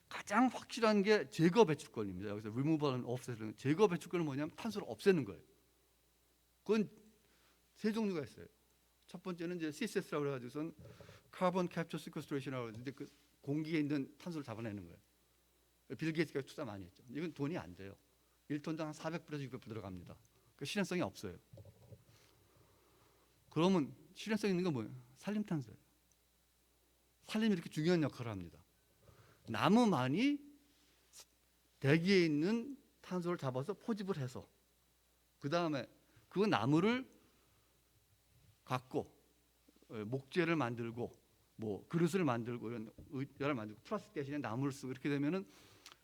가장 확실한 게 제거 배출권입니다. 여기서 removal and offset은, 제거 배출권은 뭐냐면 탄소를 없애는 거예요. 그건 세 종류가 있어요. 첫 번째는 이제 CCS라고 해가지고선 Carbon Capture Sequestration이라고 하는데, 그 공기에 있는 탄소를 잡아내는 거예요. 빌 게이츠가 투자 많이 했죠. 이건 돈이 안 돼요. 1톤당 한 400불에서 600불 들어갑니다. 그 실현성이 없어요. 그러면 실현성 있는 건 뭐예요? 산림탄소예요. 산림이 이렇게 중요한 역할을 합니다. 나무만이 대기에 있는 탄소를 잡아서 포집을 해서 그 다음에 그 나무를 갖고 목재를 만들고 뭐 그릇을 만들고 이런 의자를 만들고 플라스틱 대신에 나무를 쓰고 이렇게 되면은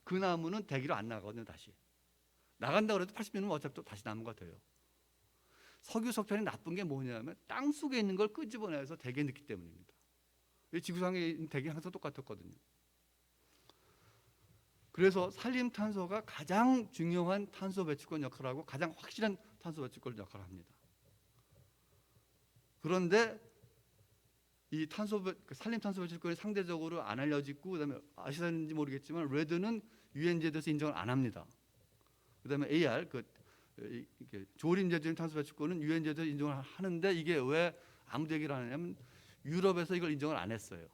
그 나무는 대기로 안 나가거든요. 다시 나간다고 해도 80년은 어차피 또 다시 나무가 돼요. 석유, 석탄이 나쁜 게 뭐냐면 땅 속에 있는 걸 끄집어내서 대기에 넣기 때문입니다. 지구상에 있는 대기는 항상 똑같았거든요. 그래서 산림탄소가 가장 중요한 탄소 배출권 역할을 하고 가장 확실한 탄소 배출권 역할을 합니다. 그런데 이 산림탄소 배출권이 상대적으로 안 알려지고, 그다음에 아시는지 모르겠지만 레드는 유엔제도에서 인정을 안 합니다. 그다음에 AR 조림 제조인 탄소 배출권은 유엔제도에서 인정을 하는데, 이게 왜 아무도 얘기를 안 하냐면 유럽에서 이걸 인정을 안 했어요.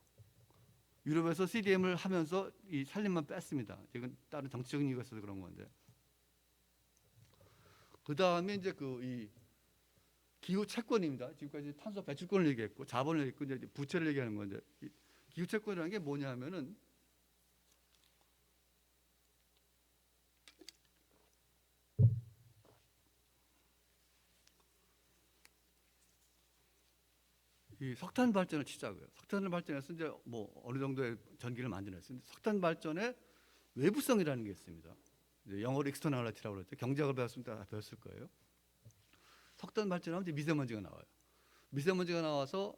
유럽에서 CDM을 하면서 이 산림만 뺐습니다. 이건 다른 정치적인 이유가 있어서 그런 건데. 그 다음에 이제 이 기후 채권입니다. 지금까지 탄소 배출권을 얘기했고 자본을 얘기했고 이제 부채를 얘기하는 건데, 이 기후 채권이라는 게 뭐냐면은 이 석탄 발전을 치자고요. 석탄을 발전해서 이제 뭐 어느 정도의 전기를 만들어냈어요. 석탄 발전의 외부성이라는 게 있습니다. 영어로 externality라고 그러죠. 경제학을 배웠으면 다 배웠을 거예요. 석탄 발전하면 이제 미세먼지가 나와요. 미세먼지가 나와서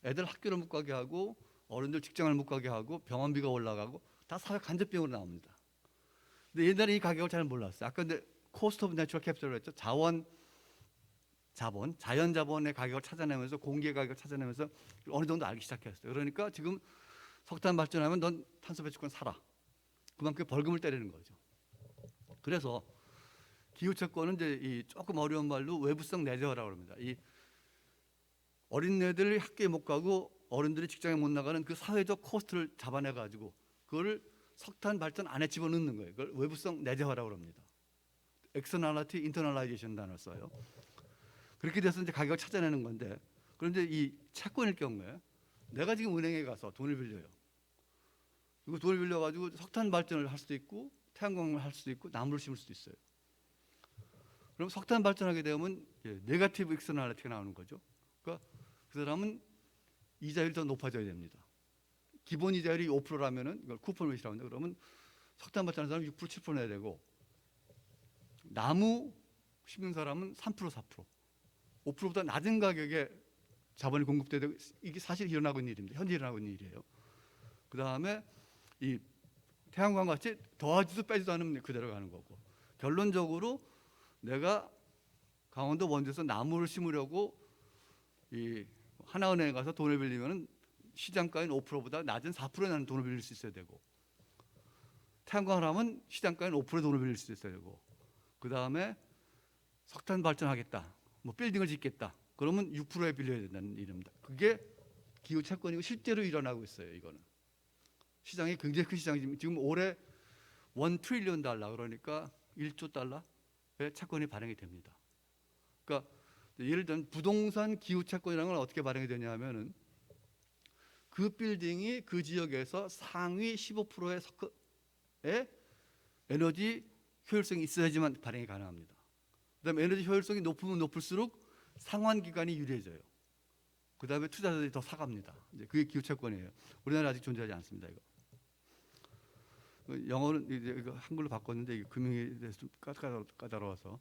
애들 학교를 못 가게 하고 어른들 직장을 못 가게 하고 병원비가 올라가고 다 사회 간접병으로 나옵니다. 근데 옛날에 이 가격을 잘 몰랐어요. 아까 근데 cost of natural capital을 했죠. 자연 자본의 가격을 찾아내면서 공기의 가격을 찾아내면서 어느 정도 알기 시작했어요. 그러니까 지금 석탄 발전하면 넌 탄소 배출권 사라. 그만큼 벌금을 때리는 거죠. 그래서 기후 채권은 이제 이 조금 어려운 말로 외부성 내재화라고 합니다. 이 어린애들 학교에 못 가고 어른들이 직장에 못 나가는 그 사회적 코스트를 잡아내 가지고 그거를 석탄 발전 안에 집어넣는 거예요. 그걸 외부성 내재화라고 합니다. externality, internalization 단어를 써요. 그렇게 돼서 이제 가격을 찾아내는 건데, 그런데 이 채권일 경우에 내가 지금 은행에 가서 돈을 빌려요. 그리고 돈을 빌려가지고 석탄 발전을 할 수도 있고 태양광을 할 수도 있고 나무를 심을 수도 있어요. 그럼 석탄 발전하게 되면 네거티브 익스터널리티가 나오는 거죠. 그러니까 그 사람은 이자율이 더 높아져야 됩니다. 기본 이자율이 5%라면은 이걸 쿠폰 웨이라고 하는데, 그러면 석탄 발전하는 사람은 6%, 7% 내야 되고 나무 심는 사람은 3%, 4%. 5%보다 낮은 가격에 자본이 공급돼야 되고, 이게 사실 일어나고 있는 일입니다. 현재 일어나고 있는 일이에요. 그 다음에 이 태양광 같이 더하지도 빼지도 않으면 그대로 가는 거고, 결론적으로 내가 강원도 원주에서 나무를 심으려고 이 하나은행에 가서 돈을 빌리면 시장가인 5%보다 낮은 4%에 나는 돈을 빌릴 수 있어야 되고, 태양광을 하면 시장가인 5%의 돈을 빌릴 수 있어야 되고, 그 다음에 석탄 발전하겠다, 뭐 빌딩을 짓겠다. 그러면 6%에 빌려야 된다는 이름입니다. 그게 기후 채권이고 실제로 일어나고 있어요. 이거는 시장이 굉장히 큰 시장이 지금 올해 1 트릴리언 달러 그러니까 1조 달러의 채권이 발행이 됩니다. 그러니까 예를 들면 부동산 기후 채권이라는 건 어떻게 발행이 되냐면은 그 빌딩이 그 지역에서 상위 15%의 에너지 효율성이 있어야지만 발행이 가능합니다. 그다음에 에너지 효율성이 높으면 높을수록 상환 기간이 유리해져요. 그다음에 투자자들이 더 사갑니다. 이제 그게 기후 채권이에요. 우리나라 아직 존재하지 않습니다. 이거. 영어는 이제 이거 한글로 바꿨는데 이게 금융에 대해서 좀 까다로워서.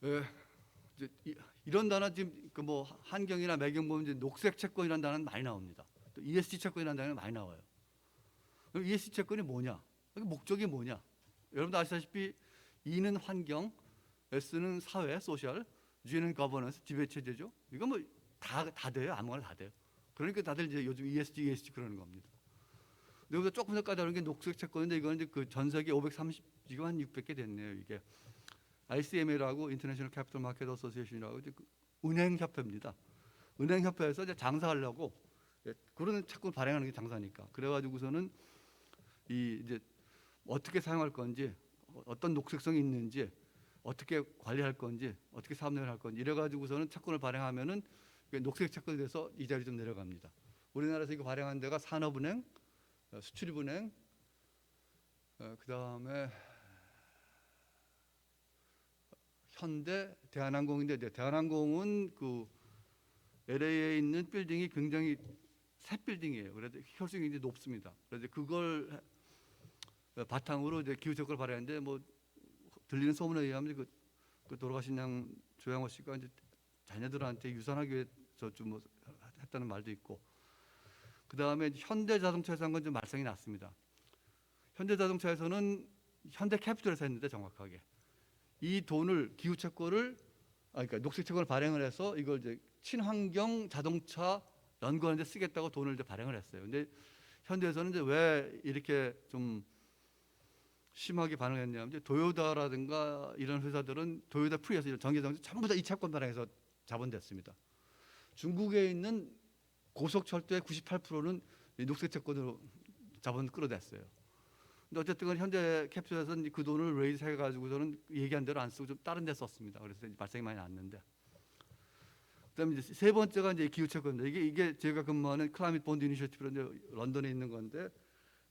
예, 이제 이런 단어 지금 그 뭐 한경이나 매경 보면 이제 녹색 채권이라는 단어는 많이 나옵니다. 또 ESG 채권이라는 단어는 많이 나와요. 그럼 ESG 채권이 뭐냐? 목적이 뭐냐? 여러분도 아시다시피 E는 환경, S는 사회, 소셜, G는 거버넌스, 지배 체제죠. 이거 뭐 다 돼요. 아무거나 다 돼요. 그러니까 다들 이제 요즘 ESG 그러는 겁니다. 여기서 조금 더 까다로운 게 녹색 채권인데 이거는 이제 그 전 세계 530, 한 600개 됐네요. 이게 ICMA라고 인터내셔널 캐피털 마켓 어소시에이션이라고 이제 그 은행 협회입니다. 은행 협회에서 이제 장사하려고 그런 채권 발행하는 게 장사니까. 그래가지고서는 이 이제 어떻게 사용할 건지, 어떤 녹색성이 있는지, 어떻게 관리할 건지, 어떻게 사업내를 할 건지 이래가지고서는 채권을 발행하면은 녹색 채권에 대해서 이자율이 좀 내려갑니다. 우리나라에서 이거 발행한 데가 산업은행, 수출입은행, 그다음에 현대, 대한항공인데 대한항공은 그 LA에 있는 빌딩이 굉장히 새 빌딩이에요. 그래서 효율성이 굉장히 높습니다. 그래서 그걸 바탕으로 이제 기후 채권을 발행했는데 뭐 들리는 소문에 의하면 그 돌아가신 양 조양호 씨가 이제 자녀들한테 유산하기 위해서 좀 뭐 했다는 말도 있고. 그 다음에 현대자동차에서 한 건 좀 말썽이 났습니다. 현대자동차에서는 현대캐피털에서 했는데 정확하게 이 돈을 기후채권을 그러니까 녹색채권을 발행을 해서 이걸 이제 친환경 자동차 연구하는 데 쓰겠다고 돈을 이제 발행을 했어요. 근데 현대에서는 이제 왜 이렇게 좀 심하게 반응했냐면 이제 도요타라든가 이런 회사들은 도요타 프리우스 이런 전기자동차 전부 다 이 채권 발행해서 자본됐습니다. 중국에 있는 고속철도의 98%는 녹색 채권으로 자본을 끌어냈어요. 근데 어쨌든 현대 캐피털에서는 그 돈을 레이즈 해가지고서는 얘기한 대로 안 쓰고 좀 다른 데 썼습니다. 그래서 발생이 많이 났는데. 그다음에 이제 세 번째가 이제 기후 채권인데 이게 제가 근무하는 클라이밋 본드 이니셔티브로 이제 런던에 있는 건데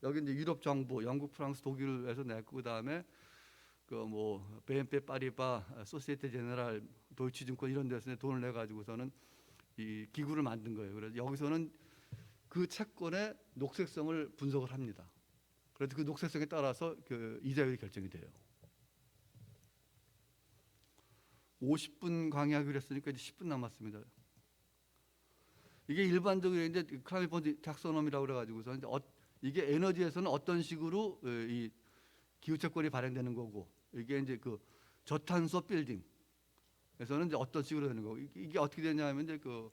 여기 이제 유럽 정부, 영국, 프랑스, 독일에서 냈고 그다음에 그 뭐 BNP 파리바, 소시에테 제네랄, 도이치증권 이런 데서 돈을 내 가지고서는 이 기구를 만든 거예요. 그래서 여기서는 그 채권의 녹색성을 분석을 합니다. 그래서 그 녹색성에 따라서 그 이자율이 결정이 돼요. 50분 강의하기로 했으니까 이제 10분 남았습니다. 이게 일반적으로 이제 클라이밋 본드 탁소노미라고 그래가지고서 이제 이게 에너지에서는 어떤 식으로 이 기후채권이 발행되는 거고 이게 이제 그 저탄소 빌딩에서는 이제 어떤 식으로 되는 거고 이게 어떻게 되냐면 이제 그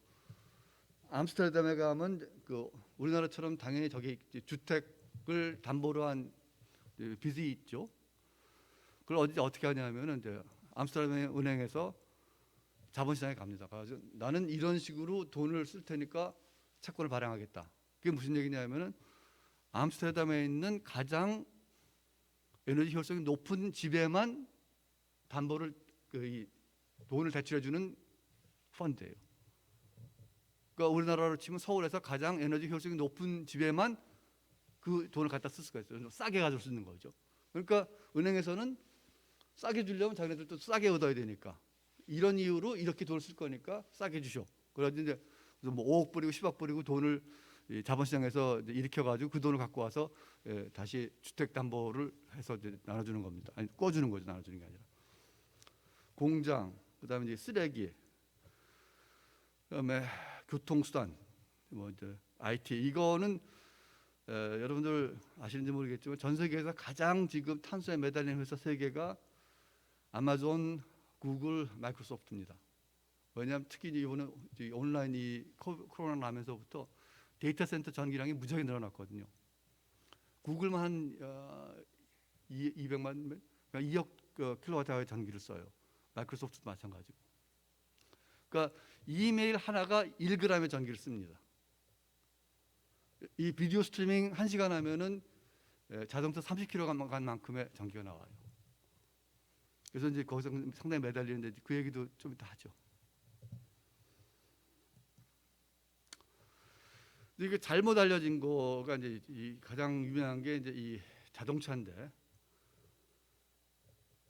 암스테르담에 가면 그 우리나라처럼 당연히 저기 주택을 담보로 한 빚이 있죠. 그걸 어떻게 하냐면은 이제 암스테르담 은행에서 자본시장에 갑니다. 그래서 나는 이런 식으로 돈을 쓸 테니까 채권을 발행하겠다. 그게 무슨 얘기냐면은 암스테르담에 있는 가장 에너지 효율성이 높은 집에만 담보를 이 돈을 대출해주는 펀드예요. 그러니까 우리나라로 치면 서울에서 가장 에너지 효율성이 높은 집에만 그 돈을 갖다 쓸 수가 있어요. 싸게 가질 수 있는 거죠. 그러니까 은행에서는 싸게 주려면 자기네들도 싸게 얻어야 되니까 이런 이유로 이렇게 돈을 쓸 거니까 싸게 주셔. 그래서 이제 뭐 5억 뿌리고 10억 뿌리고 돈을 자본시장에서 일으켜가지고 그 돈을 갖고 와서 다시 주택담보를 해서 이제 나눠주는 겁니다. 아니 꿔주는 거죠. 나눠주는 게 아니라. 공장, 그다음에 이제 쓰레기, 그다음에 교통수단, 뭐 이제 IT 이거는 여러분들 아시는지 모르겠지만 전 세계에서 가장 지금 탄소에 매달리는 회사 세 개가 아마존, 구글, 마이크로소프트입니다. 왜냐하면 특히 이번에 온라인 이 코로나 나면서부터 데이터 센터 전기량이 무지하게 늘어났거든요. 구글만 한 200만, 2억 킬로와트아워의 전기를 써요. 마이크로소프트도 마찬가지고. 그러니까 이메일 하나가 1g의 전기를 씁니다. 이 비디오 스트리밍 1시간 하면은 자동차 30km 간 만큼의 전기가 나와요. 그래서 이제 거기서 상당히 매달리는데 그 얘기도 좀 이따 하죠. 이게 잘못 알려진 거가 이제 이 가장 유명한 게 이제 이 자동차인데,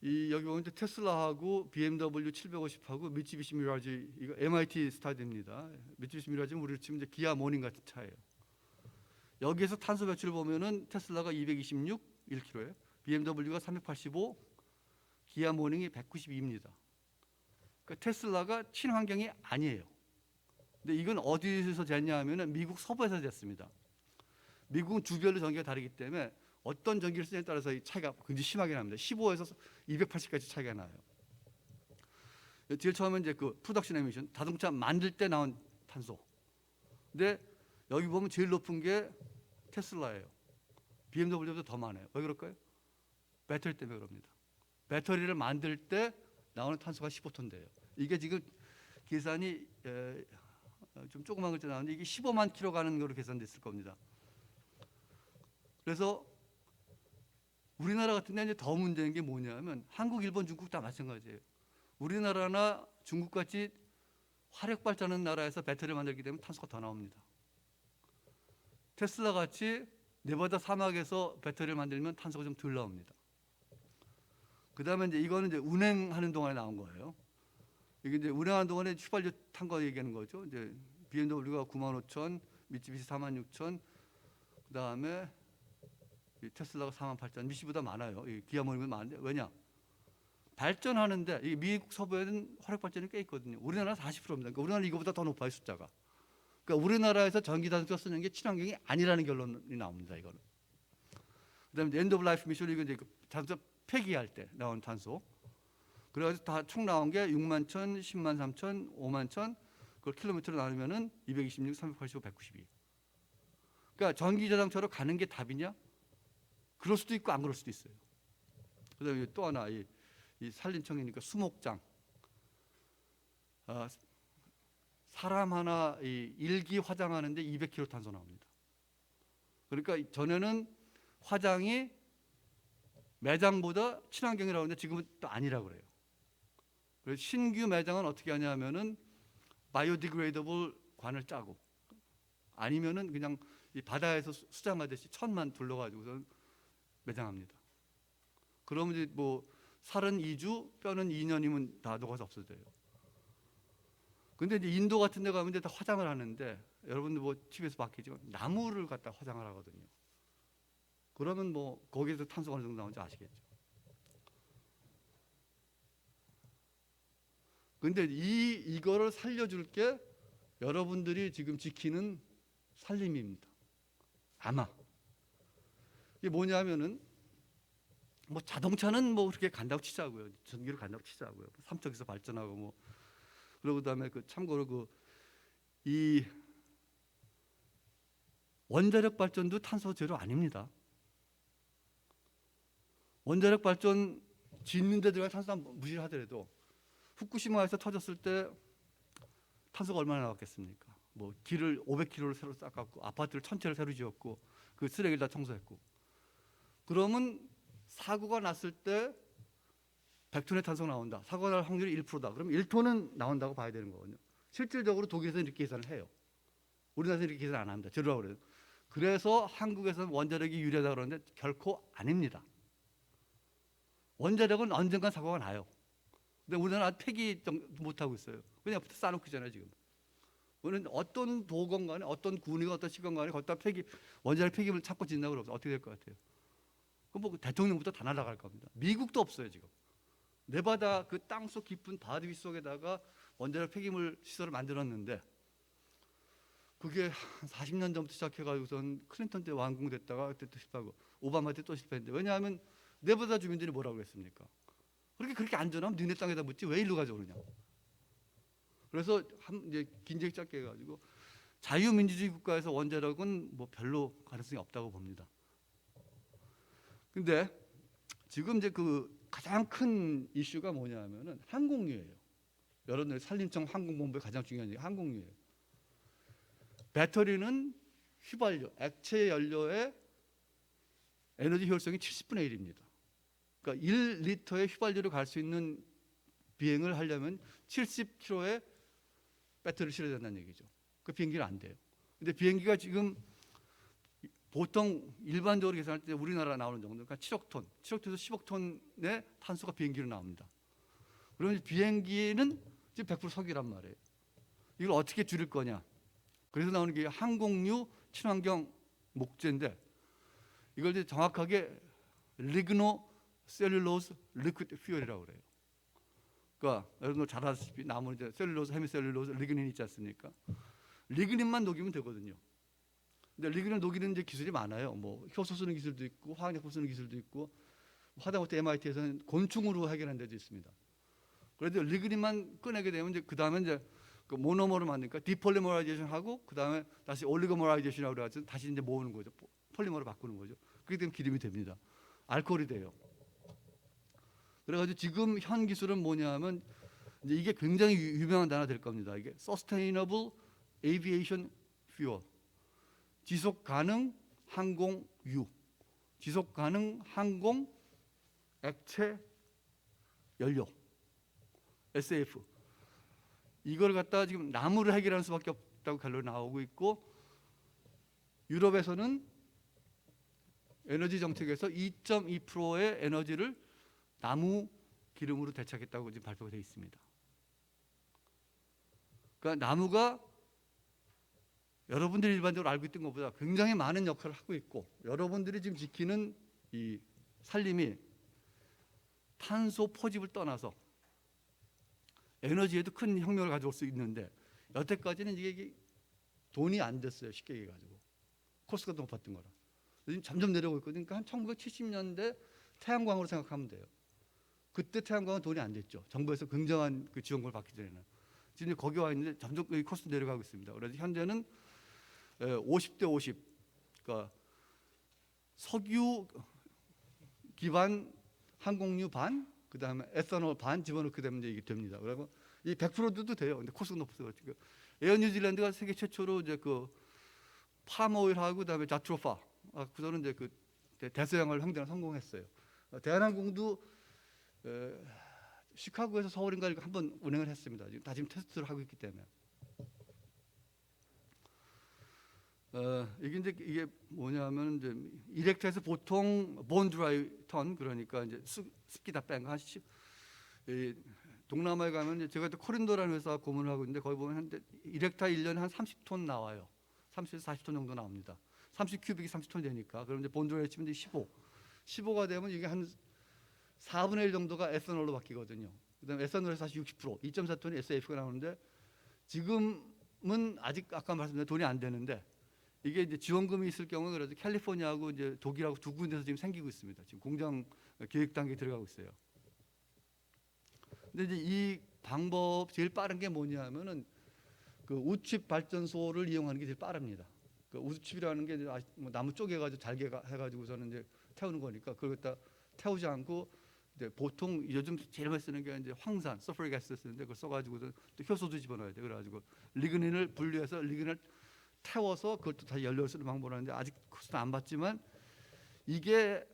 이 여기 보면 이제 테슬라하고 BMW 750하고 미쓰비시 미라지, 이거 MIT 스타디입니다. 미쓰비시 미라지는 우리로 치면 이제 기아 모닝 같은 차예요. 여기에서 탄소 배출 보면은 테슬라가 226 1kg에, BMW가 385, 기아 모닝이 192입니다. 그러니까 테슬라가 친환경이 아니에요. 근데 이건 어디서 쟀냐 하면은 미국 서부에서 쟀습니다. 미국은 주별로 전기가 다르기 때문에 어떤 전기를 쓰냐에 따라서 이 차이가 굉장히 심하게 납니다. 15에서 280까지 차이가 나요. 제일 처음에 이제 그 프로덕션 에미션, 자동차 만들 때 나온 탄소. 근데 여기 보면 제일 높은 게 테슬라예요. BMW보다 더 많아요. 왜 그럴까요? 배터리 때문에 그럽니다. 배터리를 만들 때 나오는 탄소가 15톤 돼요. 이게 지금 계산이 좀 조그만 글자 나오는데 이게 15만 킬로 가는 거로 계산됐을 겁니다. 그래서 우리나라 같은 데 이제 더 문제인 게 뭐냐면 한국, 일본, 중국 다 마찬가지예요. 우리나라나 중국 같이 화력 발전하는 나라에서 배터리를 만들기 때문에 탄소가 더 나옵니다. 테슬라 같이 네바다 사막에서 배터리를 만들면 탄소가 좀 덜 나옵니다. 그다음에 이제 이거는 이제 운행하는 동안에 나온 거예요. 이게 이제 운행하는 동안에 휘발유 탄 거 얘기하는 거죠. 이제 BMW가 95,000, 미쓰비시 46,000, 그다음에 테슬라가 48,000, 미쓰비보다 많아요. 기아 모닝보다 많은데 왜냐? 발전하는데 이 미국 서부에는 화력 발전이 꽤 있거든요. 우리나라 40%입니다. 그러니까 우리나라 이거보다 더 높아요, 숫자가. 그러니까 우리나라에서 전기 자동차 쓰는 게 친환경이 아니라는 결론이 나옵니다. 이거는. 그다음에 엔드 오브 라이프 미션, 이거 이제 자동차 폐기할 때 나온 탄소. 그래가지고 다 총 나온 게 61,000, 103,000, 51,000. 그걸 킬로미터로 나누면은 226, 385, 192. 그러니까 전기 자동차로 가는 게 답이냐? 그럴 수도 있고 안 그럴 수도 있어요. 그다음에 또 하나 이 산림청이니까 수목장. 사람 하나 이 일기 화장하는데 200kg 탄소 나옵니다. 그러니까 전에는 화장이 매장보다 친환경이라고 하는데 지금은 또 아니라고 그래요. 그래서 신규 매장은 어떻게 하냐면은 바이오디그레이더블 관을 짜고, 아니면은 그냥 이 바다에서 수장하듯이 천만 둘러가지고서 매장합니다. 그러면 이제 뭐 살은 2주, 뼈는 2년이면 다 녹아서 없어져요. 근데 이제 인도 같은 데 가면 이제 다 화장을 하는데, 여러분들 뭐 TV에서 봤겠지만 나무를 갖다 화장을 하거든요. 그러면 뭐 거기에서 탄소가 어느 정도 나오는지 아시겠죠. 근데 이거를 살려줄 게 여러분들이 지금 지키는 산림입니다. 아마. 이게 뭐냐면은 뭐 자동차는 뭐 그렇게 간다고 치자고요. 전기로 간다고 치자고요. 삼척에서 발전하고 뭐. 그리고 그다음에 그 참고로 그 이 원자력 발전도 탄소 제로 아닙니다. 원자력 발전 짓는 데 들어간 탄소 무시를 하더라도 후쿠시마에서 터졌을 때 탄소가 얼마나 나왔겠습니까? 뭐 길을 500km를 새로 닦았고 아파트를 1000채를 새로 지었고 그 쓰레기를 다 청소했고. 그러면 사고가 났을 때 100톤의 탄소가 나온다. 사고가 날 확률이 1%다. 그럼 1톤은 나온다고 봐야 되는 거거든요. 실질적으로 독일에서는 이렇게 계산을 해요. 우리나라에서는 이렇게 계산 안 합니다. 제로라고 그래요. 그래서 한국에서는 원자력이 유리하다 그러는데 결코 아닙니다. 원자력은 언젠간 사고가 나요. 근데 우리나라는 아직 폐기 못하고 있어요. 그냥 쌓아놓고 있잖아요, 지금. 우리는 어떤 도건 간에, 어떤 군이가 어떤 시건 간에 거기다 원자력 폐기물 찾고 짓는다고 그러면 어떻게 될 것 같아요? 그럼 뭐 대통령부터 다 날아갈 겁니다. 미국도 없어요, 지금. 네바다 그 땅속 깊은 바위 속에다가 원자력 폐기물 시설을 만들었는데, 그게 한 40년 전부터 시작해가지고선 클린턴 때 완공됐다가 그때 또 실패하고 오바마 때 또 실패했는데, 왜냐하면 네바다 주민들이 뭐라고 했습니까? 그렇게 안전하면 니네 땅에다 묻지 왜 일로 가져오느냐. 그래서 이제 긴장 짧게 해가지고 자유민주주의 국가에서 원자력은 뭐 별로 가능성이 없다고 봅니다. 근데 지금 이제 그 가장 큰 이슈가 뭐냐면은 항공유예요. 여러분들 산림청 항공본부의 가장 중요한 게 항공유예요. 배터리는 휘발유, 액체 연료의 에너지 효율성이 70분의 1입니다. 그러니까 1리터의 휘발유로 갈 수 있는 비행을 하려면 70kg의 배터리를 실어야 된다는 얘기죠. 그 비행기는 안 돼요. 근데 비행기가 지금 보통 일반적으로 계산할 때 우리나라 나오는 정도, 그러니까 7억 톤, 7억 톤에서 10억 톤의 탄소가 비행기로 나옵니다. 그러면 비행기는 지금 100% 석유란 말이에요. 이걸 어떻게 줄일 거냐? 그래서 나오는 게 항공유 친환경 목재인데 이걸 이제 정확하게 리그노 셀룰로스 리퀴드 퓨얼이라고 그래요. 그러니까 여러분들 잘 아시다시피 나무는 이제 셀룰로스, 헤미셀룰로스, 리그닌 있지 않습니까? 리그닌만 녹이면 되거든요. 근데 리그닌 녹이는 이제 기술이 많아요. 뭐 효소 쓰는 기술도 있고 화학약품 쓰는 기술도 있고 하다못해 MIT에서는 곤충으로 해결하는 데도 있습니다. 그래도 리그닌만 꺼내게 되면 이제 그 다음에 이제 그 모노머를 만드니까 디폴리머라이제이션 하고 그 다음에 다시 올리고머라이제이션이라고 그래가지고 다시 이제 모으는 거죠. 폴리머로 바꾸는 거죠. 그렇게 되면 기름이 됩니다. 알코올이 돼요. 그래가지고 지금 현 기술은 뭐냐면 이제 이게 굉장히 유명한 단어 될 겁니다. 이게 Sustainable Aviation Fuel, 지속 가능 항공유, 지속 가능 항공 액체 연료, SAF. 이걸 갖다가 지금 나무를 해결하는 수밖에 없다고 결론이 나오고 있고 유럽에서는 에너지 정책에서 2.2%의 에너지를 나무 기름으로 대체하겠다고 지금 발표가 되어 있습니다. 그러니까 나무가 여러분들이 일반적으로 알고 있던 것보다 굉장히 많은 역할을 하고 있고 여러분들이 지금 지키는 이 산림이 탄소 포집을 떠나서 에너지에도 큰 혁명을 가져올 수 있는데 여태까지는 이게 돈이 안 됐어요. 쉽게 얘기해가지고 코스가 높았던 거라. 지금 점점 내려오고 있거든요. 그러니까 한 1970년대 태양광으로 생각하면 돼요. 그때 태양광은 돈이 안 됐죠. 정부에서 굉장한 그 지원금을 받기 전에는. 지금 거기 와 있는데 점점 이 코스트 내려가고 있습니다. 그래서 현재는 50대 50, 그러니까 석유 기반 항공유 반, 그 다음에 에탄올 반 집어넣게 되면 이제 이게 됩니다. 그리고 이 100%도 돼요. 근데 코스가 높아서 그렇죠. 에어 뉴질랜드가 세계 최초로 이제 그 팜오일하고 그다음에 자트로파, 그거는 이제 그 대서양을 횡단에 성공했어요. 대한항공도 시카고에서 서울인가 한번 운행을 했습니다. 지금 테스트를 하고 있기 때문에. 이게 뭐냐면 이제 이렉트에서 보통 본 드라이 턴, 그러니까 이제 습기 다 뺀 거 동남아에 가면 이제 제가 또 코린도라는 회사 고문을 하고 있는데 거기 보면 이렉타 1년에 한 30톤 나와요. 30에서 40톤 정도 나옵니다. 30큐빅이 30톤 되니까 그럼 이제 본 드라이 치면 이제 15가 되면 이게 한 4분의 1 정도가 에탄올로 바뀌거든요. 그다음에 에탄올에서 사실 60%, 2.4톤이 SAF가 나오는데 지금은 아직 아까 말씀드린 돈이 안 되는데 이게 이제 지원금이 있을 경우에 그래도 캘리포니아하고 이제 독일하고 두 군데서 지금 생기고 있습니다. 지금 공장 계획 단계에 들어가고 있어요. 근데 이제 이 방법 제일 빠른 게 뭐냐면은 그 우칩 발전소를 이용하는 게 제일 빠릅니다. 그 우칩이라는 게 이제 뭐 나무 쪼개가지고 잘게 해가지고서는 이제 태우는 거니까 그걸 갖다 태우지 않고 이제 보통 요즘 제일 많이 쓰는 게 이제 황산, 서퍼릭 가스 쓰는데 그걸 써가지고서 또 효소도 집어넣어야 돼. 그래가지고 리그닌을 분리해서 리그닌을 태워서 그걸 또 다시 연료를 쓰는 방법을 하는데 아직 코스는 안 받지만 이게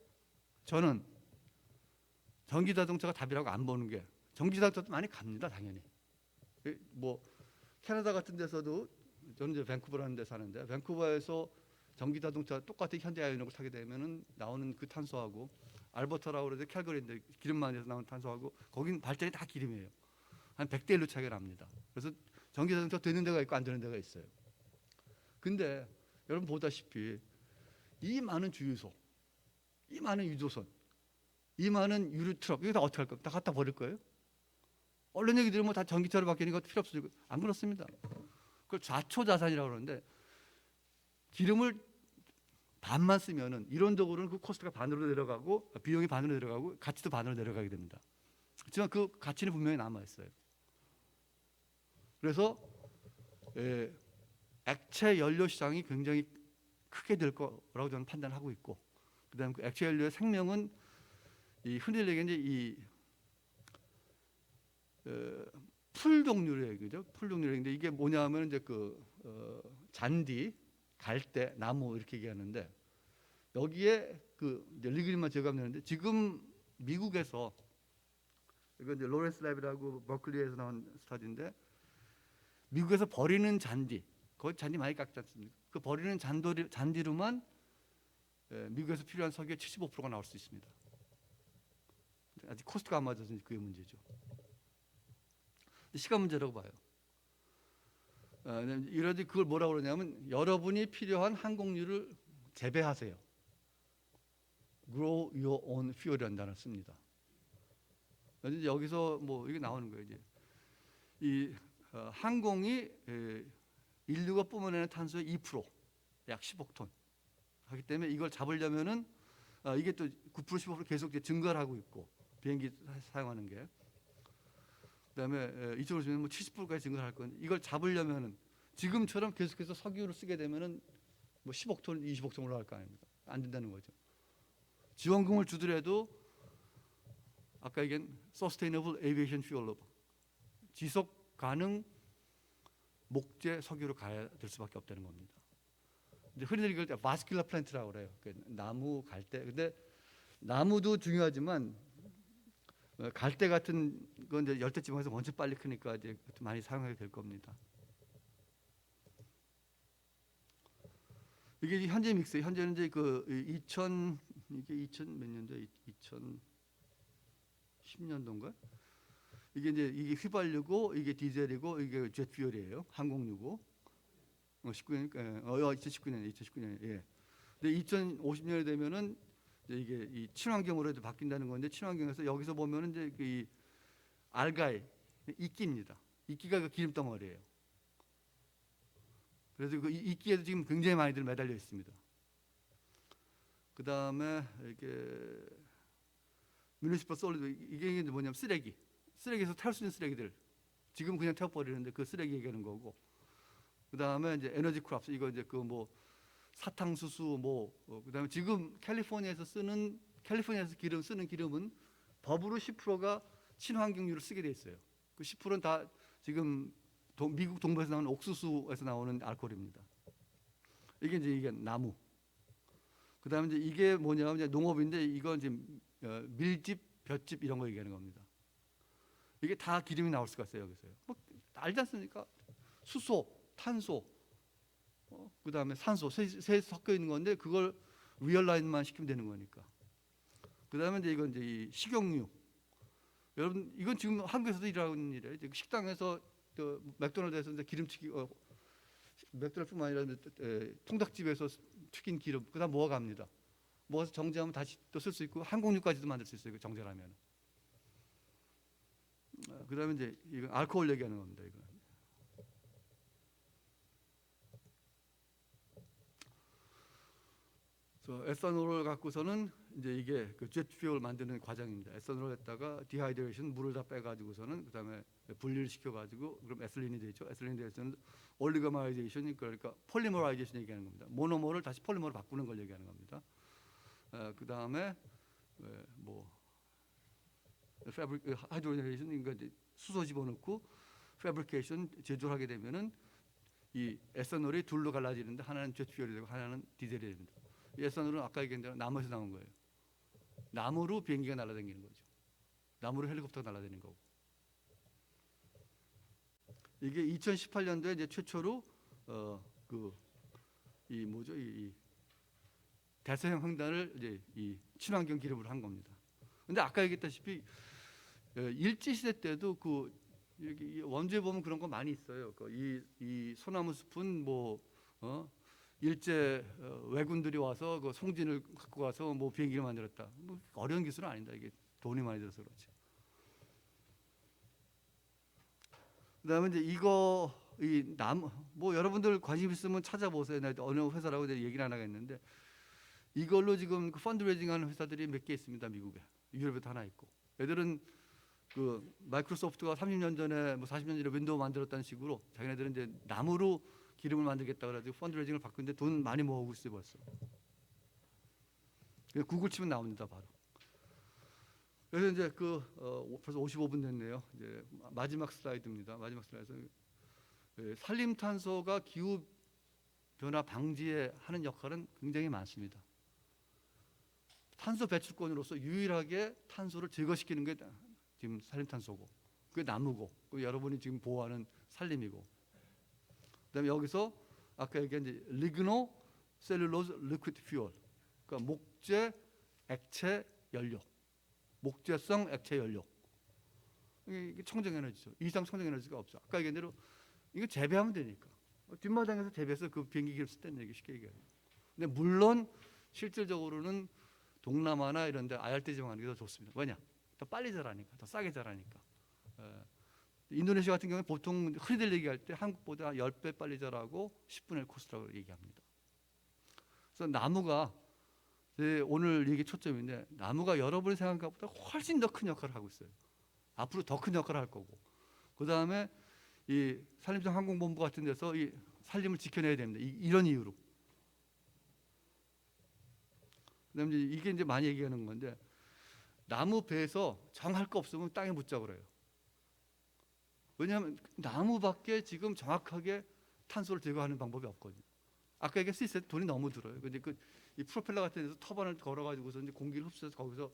저는 전기 자동차가 답이라고 안 보는 게 전기 자동차도 많이 갑니다. 당연히. 뭐 캐나다 같은 데서도 저는 이제 밴쿠버라는 데 사는데 밴쿠버에서 전기 자동차 똑같은 현대 아이오닉을 타게 되면은 나오는 그 탄소하고 알버타라고 그래서 캘거리인데 기름만에서 나오는 탄소하고 거긴 발전이 다 기름이에요. 한 100대 1로 차이가 납니다. 그래서 전기 자동차 되는 데가 있고 안 되는 데가 있어요. 근데 여러분 보다시피 이 많은 주유소, 이 많은 유조선, 이 많은 유류 트럭 이거 다 어떻게 할 거예요? 다 갖다 버릴 거예요? 언론 얘기 들으면 다 전기차로 바뀌는 거 필요 없어지고 안 그렇습니다. 그걸 좌초자산이라고 그러는데 기름을 반만 쓰면은 이론적으로는 그 코스트가 반으로 내려가고 비용이 반으로 내려가고 가치도 반으로 내려가게 됩니다. 그렇지만 그 가치는 분명히 남아 있어요. 그래서 액체 연료 시장이 굉장히 크게 될 거라고 저는 판단하고 있고, 그다음에 그 액체 연료의 생명은 이 흔히 얘기하는 이풀 종류의 얘기죠. 풀 종류의 얘기인데 이게 뭐냐면 이제 잔디, 갈대, 나무 이렇게 얘기하는데 여기에 이제 리그린만 제거하면 되는데 지금 미국에서 이거 이제 로렌스 랩이라고 버클리에서 나온 스터디인데 미국에서 버리는 잔디, 거기 잔디 많이 깎지 않습니까? 그 버리는 잔디로만 미국에서 필요한 석유의 75%가 나올 수 있습니다. 아직 코스트가 안 맞아서 그게 문제죠. 시간 문제라고 봐요. 이러지 그걸 뭐라고 그러냐면 여러분이 필요한 항공유를 재배하세요. Grow your own fuel이라는 단어를 씁니다. 이제 여기서 뭐 이게 나오는 거예요. 이제 이 항공이 인류가 뿜어내는 탄소의 2%, 약 10억 톤 하기 때문에 이걸 잡으려면은 이게 또 9% 15% 계속 이제 증가를 하고 있고 비행기 사용하는 게 그다음에 2050년에 뭐 70%까지 증가를 할 건데 이걸 잡으려면은 지금처럼 계속해서 석유를 쓰게 되면은 뭐 10억 톤, 20억 톤 올라갈 거 아닙니까? 안 된다는 거죠. 지원금을 주더라도 아까 얘기한 Sustainable Aviation Fuel로 지속 가능 목재 석유로 가야 될 수밖에 없다는 겁니다. 이제 흔히들 이걸 바스큘러 플랜트라고 그래요. 나무, 갈대. 근데 나무도 중요하지만 갈대 같은 건 이제 열대지방에서 원체 빨리 크니까 이제 많이 사용하게 될 겁니다. 이게 현재 믹스. 현재는 이제 이게 2000 몇 년도에 2010년도인가? 이게 휘발유고 이게 디젤이고 이게 jetfuel이에요. 항공유고. 19년이니까 2019년 예. 근데 2050년이 되면은 이제 이게 이 친환경으로 바뀐다는 건데 친환경에서 여기서 보면은 이제 이 알가이 이끼입니다. 이끼가 그 기름 덩어리예요. 그래서 그 이끼에도 지금 굉장히 많이들 매달려 있습니다. 그 다음에 이게 뮤니시퍼 솔리드 이게 이제 뭐냐면 쓰레기에서 태울 수 있는 쓰레기들 지금 그냥 태워버리는데 그 쓰레기 얘기하는 거고 그 다음에 이제 에너지 크랍스 이거 이제 사탕수수 그다음에 지금 캘리포니아에서 쓰는 기름은 법으로 10%가 친환경유를 쓰게 돼 있어요. 그 10%는 다 지금 미국 동부에서 나오는 옥수수에서 나오는 알코올입니다. 이게 나무. 그다음에 이제 이게 뭐냐면 이제 농업인데 이건 이제 밀집, 볏짚 이런 거 얘기하는 겁니다. 이게 다 기름이 나올 수가 있어요 여기서요. 뭐 알지 않습니까? 수소, 탄소, 그다음에 산소 세 섞여 있는 건데 그걸 리얼라인만 시키면 되는 거니까. 그다음에 이제 이건 이제 이 식용유. 여러분 이건 지금 한국에서도 일하는 일이에요. 식당에서 맥도날드에서 이제 기름튀기 맥도날드뿐만 아니라 통닭집에서 튀긴 기름 그다음 모아갑니다. 모아서 정제하면 다시 또 쓸 수 있고 항공유까지도 만들 수 있어요. 정제하면. 그다음에 이제 이건 알코올 얘기하는 겁니다. 이거. 에탄올을 갖고서는 이제 이게 그 jetfuel 만드는 과정입니다. 에탄올을 했다가 디하이드레이션 물을 다 빼가지고서는 그다음에 분리를 시켜가지고 그럼 에슬린이 되죠. 에슬린이 되서는 올리고마이제이션 그러니까 폴리머라이제이션 얘기하는 겁니다. 모노머를 다시 폴리머로 바꾸는 걸 얘기하는 겁니다. 그다음에 하이드로제네이션 그러니까 이제 수소 집어넣고 패브리케이션 제조를 하게 되면은 이 에탄올이 둘로 갈라지는데 하나는 jetfuel이 되고 하나는 디젤이 됩니다. 이 에탄올은 아까 얘기한 대로 나무에서 나온 거예요. 나무로 비행기가 날아다니는 거죠. 나무로 헬리콥터가 날아다니는 거고. 이게 2018년도에 이제 최초로 이 대서양 횡단을 이제 이 친환경 기름으로 한 겁니다. 근데 아까 얘기했다시피 일제 시대 때도 여기 원주에 보면 그런 거 많이 있어요. 이 소나무 숲은 일제 왜군들이 와서 그 송진을 갖고 가서 비행기를 만들었다. 어려운 기술은 아니다. 이게 돈이 많이 들어서 그렇지. 그다음에 이제 이 나무 여러분들 관심 있으면 찾아보세요. 내가 어느 회사라고 얘기를 안 하겠는데 이걸로 지금 펀드레이징하는 회사들이 몇 개 있습니다. 미국에 유럽에도 하나 있고. 애들은 마이크로소프트가 30년 전에 40년 전에 윈도우 만들었다는 식으로 자기네들은 이제 나무로 기름을 만들겠다 그래가지고 펀드레이징을 바꾸는데 돈 많이 모으고 있어요 벌써. 구글 치면 나옵니다 바로. 그래서 이제 벌써 55분 됐네요. 이제 마지막 슬라이드입니다. 마지막 슬라이드. 산림탄소가 기후 변화 방지에 하는 역할은 굉장히 많습니다. 탄소 배출권으로서 유일하게 탄소를 제거시키는 게 지금 산림탄소고, 그게 나무고, 그 여러분이 지금 보호하는 산림이고, 그다음에 여기서 아까 얘기한 이제 리그노 셀룰로즈 리퀴드 퓨얼, 그러니까 목재 액체 연료, 목재성 액체 연료. 이게 청정에너지죠. 이상 청정에너지가 없어. 아까 얘기한 대로 이거 재배하면 되니까. 뒷마당에서 재배해서 그 비행기를 쓸 때는 얘기 쉽게 얘기해요. 근데 물론 실질적으로는 동남아나 이런 데 아열대 지방 하는 게 더 좋습니다. 왜냐? 더 빨리 자라니까, 더 싸게 자라니까. 인도네시아 같은 경우는 보통 흔히들 얘기할 때 한국보다 10배 빨리 자라고 10분의 1 코스라고 얘기합니다. 그래서 나무가 오늘 얘기 초점인데, 나무가 여러분이 생각한 것보다 훨씬 더 큰 역할을 하고 있어요. 앞으로 더 큰 역할을 할 거고, 그 다음에 이 산림청 항공본부 같은 데서 이 산림을 지켜내야 됩니다. 이런 이유로. 그다음에 이게 이제 많이 얘기하는 건데, 나무 배에서 정할 거 없으면 땅에 묻자고 그래요. 왜냐하면 나무밖에 지금 정확하게 탄소를 제거하는 방법이 없거든요. 아까 얘기했을 때 돈이 너무 들어요. 근데 이 프로펠러 같은 데서 터반을 걸어가지고서 이제 공기를 흡수해서 거기서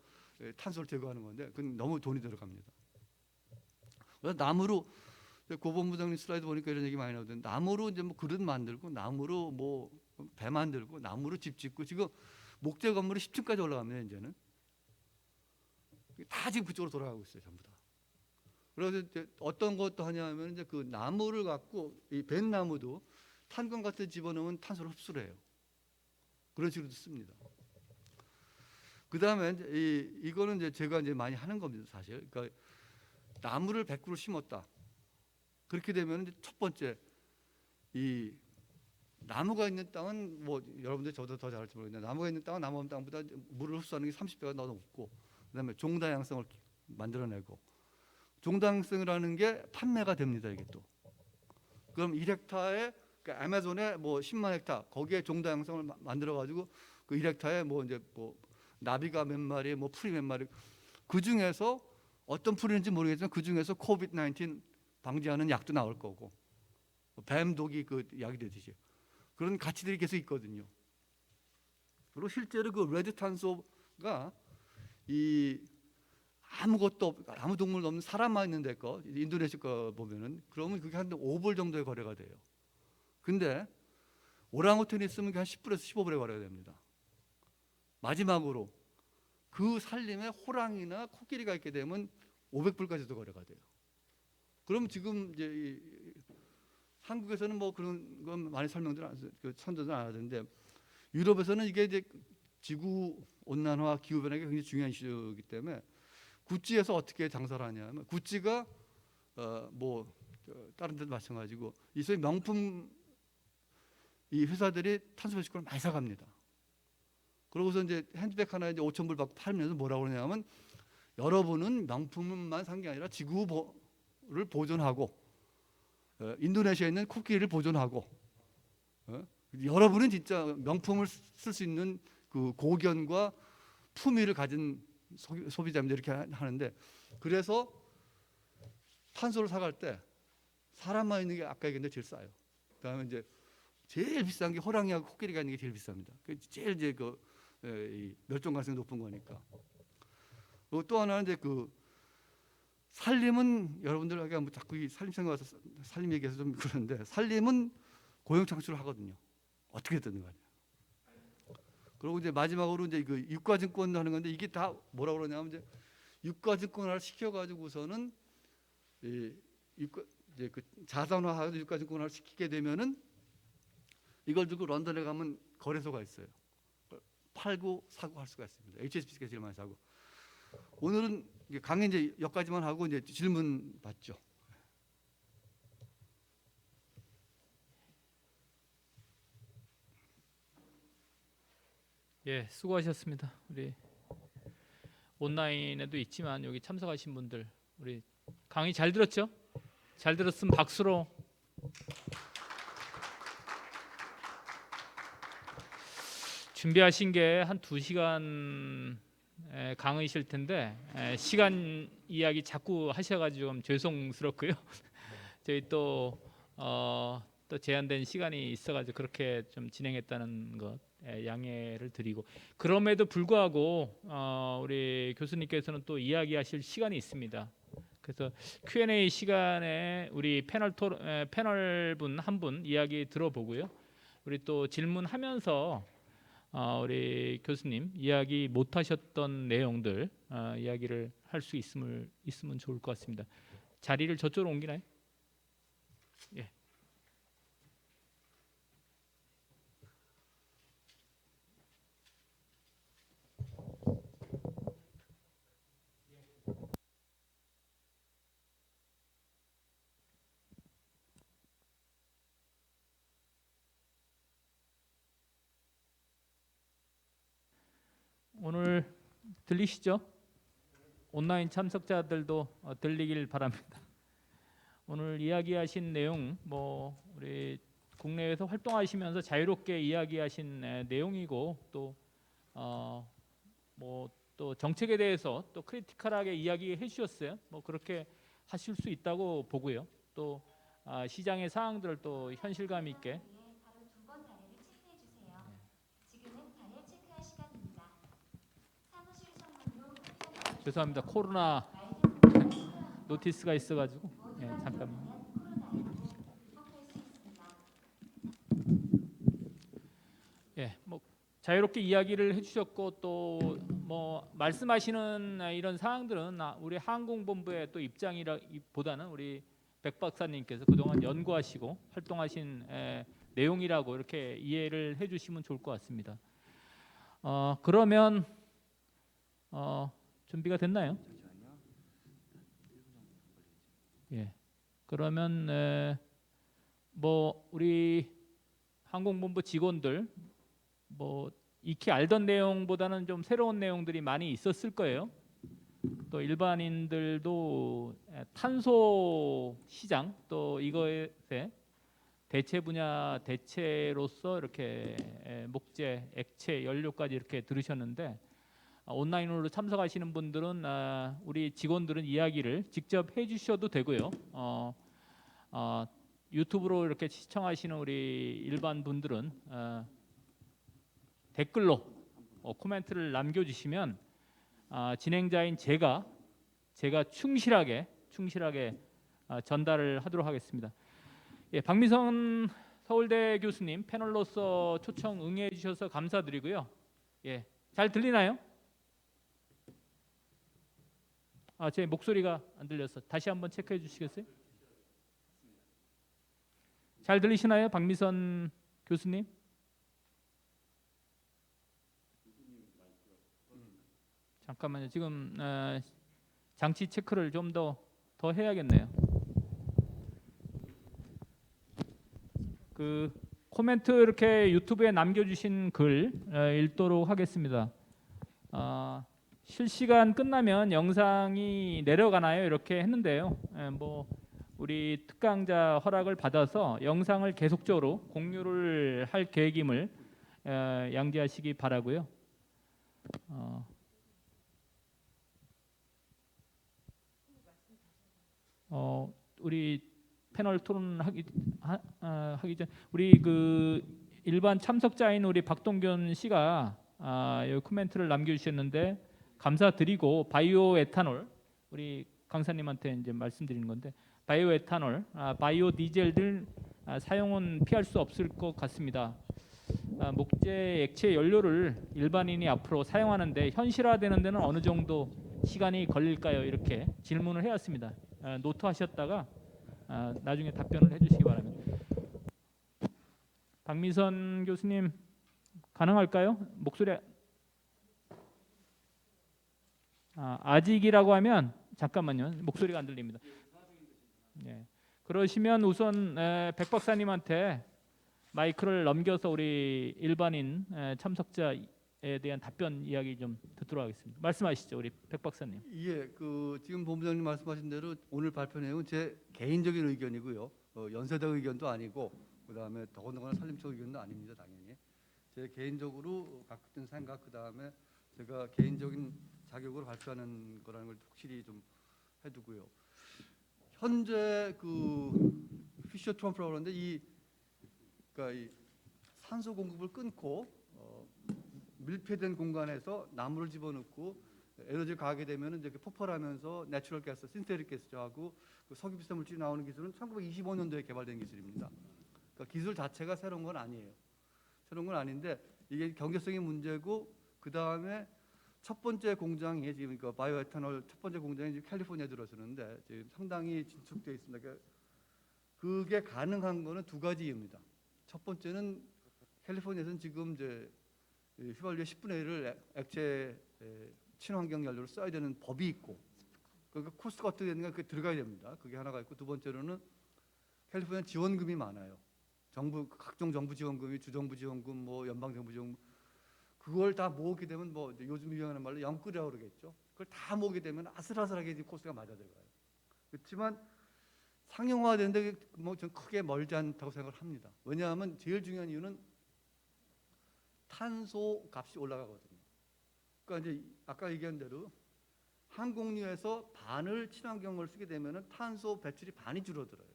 탄소를 제거하는 건데, 그건 너무 돈이 들어갑니다. 그래서 나무로, 고본부장님 슬라이드 보니까 이런 얘기 많이 나오던데, 나무로 이제 뭐 그릇 만들고, 나무로 뭐 배 만들고, 나무로 집 짓고, 지금 목재 건물이 10층까지 올라갑니다. 이제는 다 지금 그쪽으로 돌아가고 있어요, 전부 다. 그래서 이제 어떤 것도 하냐면, 이제 그 나무를 갖고, 이 뱃나무도 탄광 같은 데 집어넣으면 탄소를 흡수를 해요. 그런 식으로 씁니다. 그 다음에 이거는 이제 제가 이제 많이 하는 겁니다, 사실. 그러니까 나무를 100그루 심었다. 그렇게 되면 이제 첫 번째, 이 나무가 있는 땅은 뭐 여러분들 저도 더 잘할지 모르겠는데, 나무가 있는 땅은 나무 없는 땅보다 물을 흡수하는 게 30배가 더 높고, 그다음에 종다양성을 만들어내고, 종다양성이라는 게 판매가 됩니다. 이게 또 그럼 1헥타에, 그러니까 아마존에 뭐 10만 헥타, 거기에 종다양성을 만들어 가지고 그 1헥타에 뭐 이제 뭐 나비가 몇 마리, 뭐 풀이 몇 마리, 그 중에서 어떤 풀인지 모르겠지만 그 중에서 코비드 19 방지하는 약도 나올 거고, 뱀독이 그 약이 되듯이 그런 가치들이 계속 있거든요. 그리고 실제로 그 레드 탄소가 이 아무것도 아무 동물도 없는 사람만 있는 데 거, 인도네시아 거 보면은, 그러면 그게 한 5불 정도의 거래가 돼요. 근데 오랑우탄이 있으면 한 10불에서 15불의 거래가 됩니다. 마지막으로 그 산림에 호랑이나 코끼리가 있게 되면 500불까지도 거래가 돼요. 그럼 지금 이제 한국에서는 뭐 그런 건 많이 설명들 선전을 안 하던데, 유럽에서는 이게 이제 지구 온난화, 기후 변화가 굉장히 중요한 이슈이기 때문에 구찌에서 어떻게 장사를 하냐면, 구찌가 뭐 다른 데도 마찬가지고 이 소위 명품 이 회사들이 탄소 배출권을 많이 사갑니다. 그러고서 이제 핸드백 하나 이제 5,000불 받고 팔면서 뭐라고 그러냐면, 여러분은 명품만 산 게 아니라 지구를 보존하고, 인도네시아에 있는 코끼리를 보존하고, 여러분은 진짜 명품을 쓸 수 있는 그 고견과 품위를 가진 소비자입니다. 이렇게 하는데, 그래서 탄소를 사갈 때 사람만 있는 게 아까 얘기했는데 제일 싸요. 그다음에 이제 제일 비싼 게 호랑이하고 코끼리가 있는 게 제일 비쌉니다. 제일 이제 이 멸종 가능성이 높은 거니까. 그리고 또 하나는 이제 그 산림은, 여러분들에게 뭐 자꾸 이 산림청에 와서 산림 얘기해서 좀 그러는데, 산림은 고용 창출을 하거든요. 어떻게든 간에. 그리고 이제 마지막으로 이제 그 유가증권 하는 건데, 이게 다 뭐라고 그러냐면, 이제 유가증권화를 시켜가지고서는 이제 그 자산화하고 유가증권화를 시키게 되면은, 이걸 두고 런던에 가면 거래소가 있어요. 팔고 사고 할 수가 있습니다. HSBC가 제일 많이 사고. 오늘은 강의 이제 여기까지만 하고 이제 질문 받죠. 예, 수고하셨습니다. 우리 온라인에도 있지만 여기 참석하신 분들, 우리 강의 잘 들었죠? 잘 들었으면 박수로. 준비하신 게 한 2시간 강의실 텐데 시간 이야기 자꾸 하셔가지고 좀 죄송스럽고요. 저희 또 제한된 시간이 있어가지고 그렇게 좀 진행했다는 것 양해를 드리고, 그럼에도 불구하고 우리 교수님께서는 또 이야기하실 시간이 있습니다. 그래서 Q&A 시간에 우리 패널분 한 분 이야기 들어보고요. 우리 또 질문하면서 우리 교수님 이야기 못하셨던 내용들 이야기를 할 수 있으면 좋을 것 같습니다. 자리를 저쪽으로 옮기나요? 예. 오늘 들리시죠? 온라인 참석자들도 들리길 바랍니다. 오늘 이야기하신 내용, 우리 국내에서 활동하시면서 자유롭게 이야기하신 내용이고, 또 정책에 대해서 또 크리티컬하게 이야기해 주셨어요. 그렇게 하실 수 있다고 보고요. 또 시장의 상황들을 또 현실감 있게. 죄송합니다. 코로나 노티스가 있어가지고 잠깐만. 자유롭게 이야기를 해주셨고, 또 말씀하시는 이런 사항들은 우리 항공본부의 또 입장이라기보다는 우리 백 박사님께서 그동안 연구하시고 활동하신 내용이라고 이렇게 이해를 해주시면 좋을 것 같습니다. 그러면 준비가 됐나요? 예. 그러면 우리 항공본부 직원들 익히 알던 내용보다는 좀 새로운 내용들이 많이 있었을 거예요. 또 일반인들도 탄소 시장, 또 이거에 대체 분야 대체로서 이렇게 목재, 액체, 연료까지 이렇게 들으셨는데, 온라인으로 참석하시는 분들은 우리 직원들은 이야기를 직접 해주셔도 되고요. 유튜브로 이렇게 시청하시는 우리 일반 분들은 댓글로 코멘트를 남겨주시면 진행자인 제가 충실하게 전달을 하도록 하겠습니다. 박미선 서울대 교수님 패널로서 초청 응해 주셔서 감사드리고요. 잘 들리나요? 제 목소리가 안 들려서 다시 한번 체크해 주시겠어요? 잘 들리시나요, 박미선 교수님? 잠깐만요. 지금 장치 체크를 좀 더 해야겠네요. 그 코멘트 이렇게 유튜브에 남겨주신 글 읽도록 하겠습니다. 실시간 끝나면 영상이 내려가나요? 이렇게 했는데요. 우리 특강자 허락을 받아서 영상을 계속적으로 공유를 할 계획임을 양지하시기 바라고요. 우리 패널 토론하기 전 우리 그 일반 참석자인 우리 박동균 씨가 이 코멘트를 남겨주셨는데 감사드리고, 바이오 에탄올, 우리 강사님한테 이제 말씀드리는 건데, 바이오 에탄올, 바이오 디젤들 사용은 피할 수 없을 것 같습니다. 목재 액체 연료를 일반인이 앞으로 사용하는데 현실화되는 데는 어느 정도 시간이 걸릴까요? 이렇게 질문을 해왔습니다. 노트하셨다가 나중에 답변을 해주시기 바랍니다. 박미선 교수님 가능할까요? 목소리 아직이라고 하면 잠깐만요. 목소리가 안 들립니다. 그러시면 우선 백 박사님한테 마이크를 넘겨서 우리 일반인 참석자에 대한 답변 이야기 좀 듣도록 하겠습니다. 말씀하시죠, 우리 백 박사님. 지금 본부장님 말씀하신 대로 오늘 발표 내용은 제 개인적인 의견이고요. 연세대 의견도 아니고, 그다음에 더군다나 산림청 의견도 아닙니다. 당연히 제 개인적으로 갖고 있는 생각, 그다음에 제가 개인적인 자격으로 발표하는 거라는 걸 확실히 좀 해두고요. 현재 그 피셔 트럼프라고 그러는데 그러니까 이 산소 공급을 끊고 밀폐된 공간에서 나무를 집어넣고 에너지를 가하게 되면 이제 폭발하면서 내추럴 가스, 신테릭 가스하고 그 석유 비슷한 물질이 나오는 기술은 1925년도에 개발된 기술입니다. 그러니까 기술 자체가 새로운 건 아니에요. 새로운 건 아닌데 이게 경제성이 문제고 그 다음에 첫 번째 공장이 지금 그 바이오에탄올 첫 번째 공장이 지금 캘리포니아에 들어서는데 지금 상당히 진축되어 있습니다. 그게 가능한 거는 두 가지 이유입니다. 첫 번째는 캘리포니아에서는 지금 이제 휘발유의 10분의 1을 액체 친환경 연료로 써야 되는 법이 있고 그러니까 코스트가 어떻게 되는가 그게 들어가야 됩니다. 그게 하나가 있고 두 번째로는 캘리포니아 지원금이 많아요. 정부 각종 정부 지원금이 주정부 지원금 뭐 연방 정부 지원금 그걸 다 모으게 되면 뭐 요즘 유행하는 말로 영끌이라고 그러겠죠. 그걸 다 모으게 되면 아슬아슬하게 코스트가 맞아 들어가요. 그렇지만 상용화되는데 뭐 좀 크게 멀지 않다고 생각을 합니다. 왜냐하면 제일 중요한 이유는 탄소 값이 올라가거든요. 그러니까 이제 아까 얘기한 대로 항공유에서 반을 친환경을 쓰게 되면 탄소 배출이 반이 줄어들어요.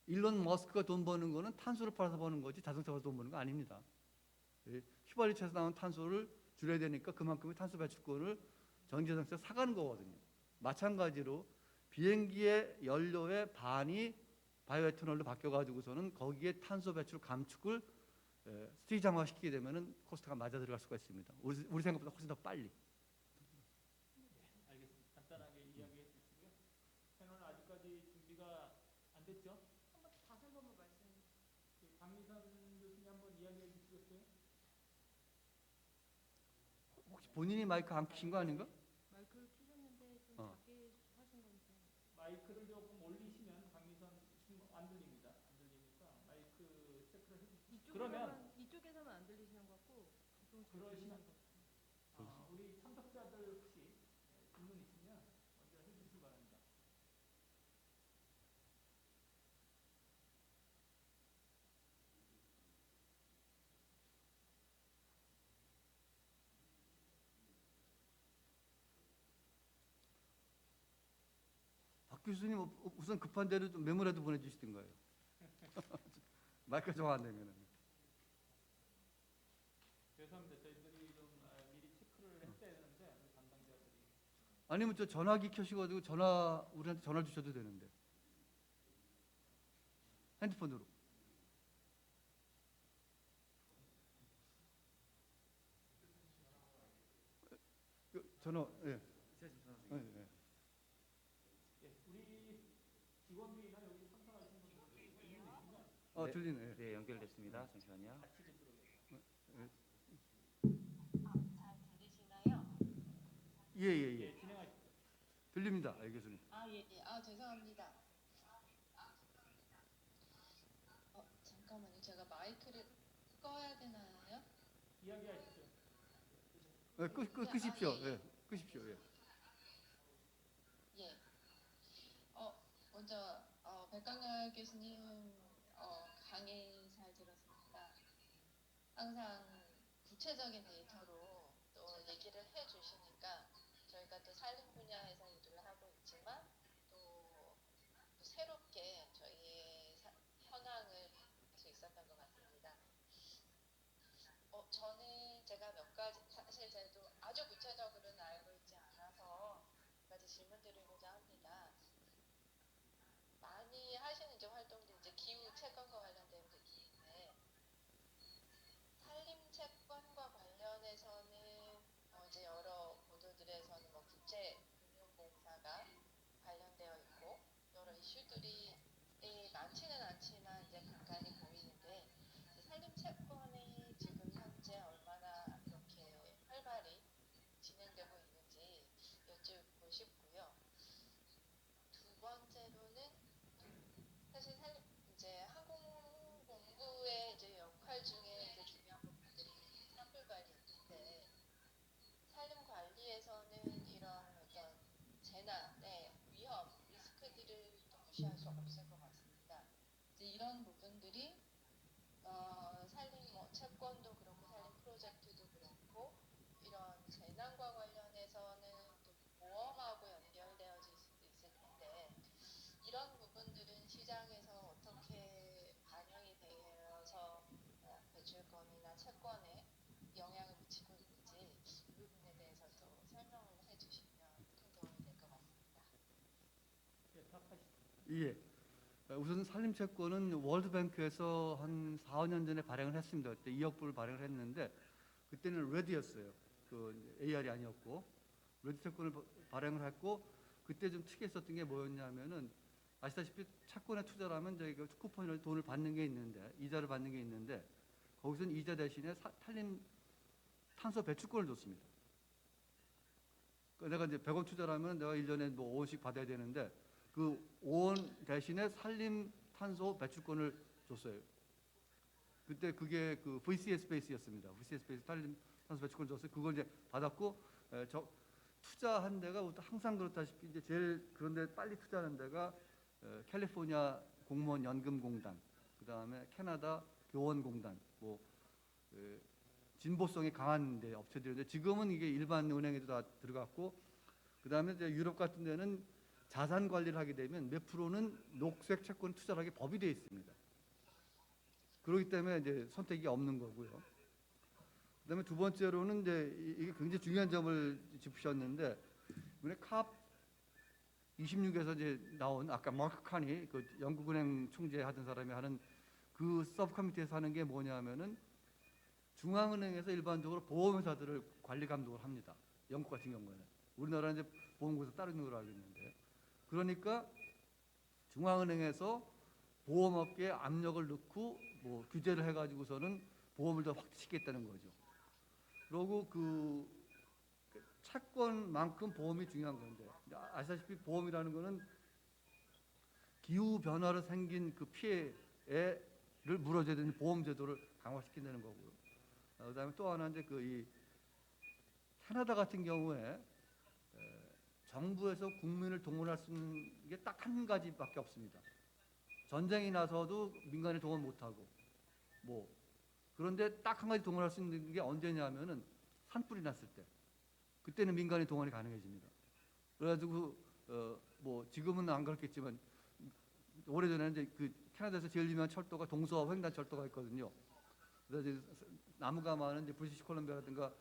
일론 머스크가 돈 버는 거는 탄소를 팔아서 버는 거지 자동차 팔아서 돈 버는 거 아닙니다. 휘발유차에서 나온 탄소를 줄여야 되니까 그만큼의 탄소 배출권을 전기자동차에서 사가는 거거든요. 마찬가지로 비행기의 연료의 반이 바이오에탄올로 바뀌어가지고서는 거기에 탄소 배출 감축을 수리장화시키게 되면은 코스트가 맞아 들어갈 수가 있습니다. 우리 생각보다 훨씬 더 빨리. 알겠습니다. 간단하게 이야기해 주시고요. 패널은 아직까지 준비가 안 됐죠? 다시 한 번만 말씀. 박미선 교수님 한번 이야기해 주시겠어요? 혹시 본인이 마이크 안 켜신 거 아닌가? 마이크를 켜셨는데 좀 어. 작게 하신 건지. 마이크를 조금 올리시면 박미선 지금 안 들립니다. 안 들리니까 마이크 체크를 해주시죠. 그러면 이쪽에서만 안 들리시는 것 같고 좀 그러시면 것 같아요. 우리 참석자들 혹시 질문 있으면 먼저 해주시기 바랍니다. 박 교수님 우선 급한 대로 좀 메모라도 보내주시던가요. 마이크 정안 되면은. 죄송합니다. 저희들이 좀 미리 체크를 했어야 되는데 우리 담당자들이 아니면 저 전화기 켜시가지고 전화 우리한테 전화 주셔도 되는데 핸드폰으로. 전화 예. 예. 우리 직원들이나 여기 참석하신 분들 질문 있으면 네. 들리네. 네, 연결됐습니다. 잠시만요. 같이 듣도록 해요. 잘 들리시나요? 예예예. 진행하십시오. 들립니다, 교수님. 예. 죄송합니다. 잠깐만요. 제가 마이크를 꺼야 되나요? 이야기하십시오. 끄십시오. 예, 끄십시오. 예. 예. 먼저 백강렬 교수님 강의 잘 들었습니다. 항상 구체적인 데이터로 또 얘기를 해주시니까 저희가 또 산림 분야에서 일을 하고 있지만 또 새롭게 저희의 현황을 볼 수 있었던 것 같습니다. 저는 제가 몇 가지 사실 저도 아주 구체적으로는 알고 있지 않아서 몇 가지 질문 드리고자 합니다. 많이 하시는 이제 활동들이 이제 기후 채권과 관련된 부분인데 산림 채권과 관련해서는 이제 여러 보도들에서는 뭐 국제금융공사가 관련되어 있고 여러 이슈들이 많지는 않지만 이제 간간히 보이는데 산림 채권이 지금 현재 얼마나 이렇게 활발히 진행되고 있는지 여쭙고 싶고요. 두 번째로는 사실 이제 항공공부의 이제 역할 중에 이제 중요한 부분들이 산불 관리인데 산림 관리에서는 이런 어떤 재난의 위험, 리스크들을 또 무시할 수 없을 것 같습니다. 이제 이런 부분들이 산림 채권도 그렇고 산림 프로젝트도 그렇고 이런 재난과 관련해 예. 우선 산림채권은 월드뱅크에서 한 4, 5년 전에 발행을 했습니다. 그때 2억 불을 발행을 했는데 그때는 레드였어요. 그 AR이 아니었고 레드 채권을 발행을 했고 그때 좀 특이했었던 게 뭐였냐면은 아시다시피 채권에 투자를 하면 저희가 쿠폰이라는 돈을 받는 게 있는데 이자를 받는 게 있는데 거기서는 이자 대신에 탄소 배출권을 줬습니다. 그러니까 내가 이제 100원 투자를 하면 내가 1년에 뭐 5원씩 받아야 되는데 그 5원 대신에 산림 탄소 배출권을 줬어요. 그때 그게 그 VCS 베이스였습니다. VCS 베이스 산림 탄소 배출권 줬어요. 그걸 이제 받았고 투자한 데가 항상 그렇다시피 이제 제일 그런데 빨리 투자하는 데가 캘리포니아 공무원 연금공단, 그 다음에 캐나다 교원공단, 뭐 진보성이 강한 데 업체들인데 지금은 이게 일반 은행에도 다 들어갔고, 그 다음에 이제 유럽 같은 데는 자산 관리를 하게 되면 몇 프로는 녹색 채권 투자를 하게 법이 되어 있습니다. 그렇기 때문에 이제 선택이 없는 거고요. 그다음에 두 번째로는 이제 이게 굉장히 중요한 점을 짚으셨는데 이번에 캅 26에서 이제 나온 아까 마크 카니 그 영국은행 총재 하던 사람이 하는 그 서브 커미티에서 하는 게 뭐냐면은 중앙은행에서 일반적으로 보험회사들을 관리 감독을 합니다. 영국 같은 경우에는 우리나라는 이제 보험공사 따로 있는 걸로 알고 있는데 그러니까 중앙은행에서 보험업계에 압력을 넣고 뭐 규제를 해가지고서는 보험을 더 확대시키겠다는 거죠. 그리고 그 채권만큼 보험이 중요한 건데 아시다시피 보험이라는 거는 기후 변화로 생긴 그 피해를 물어줘야 되는 보험 제도를 강화시킨다는 거고요. 그다음에 또 하나 이제 그 이 캐나다 같은 경우에 정부에서 국민을 동원할 수 있는 게 딱 한 가지밖에 없습니다. 전쟁이 나서도 민간에 동원 못하고 뭐 그런데 딱 한 가지 동원할 수 있는 게 언제냐면은 산불이 났을 때 그때는 민간의 동원이 가능해집니다. 그래가지고 뭐 지금은 안 그렇겠지만 오래전에 이제 그 캐나다에서 제일 유명한 철도가 동서와 횡단 철도가 있거든요. 그래서 이제 나무가 많은 이제 브리티시 콜럼비아라든가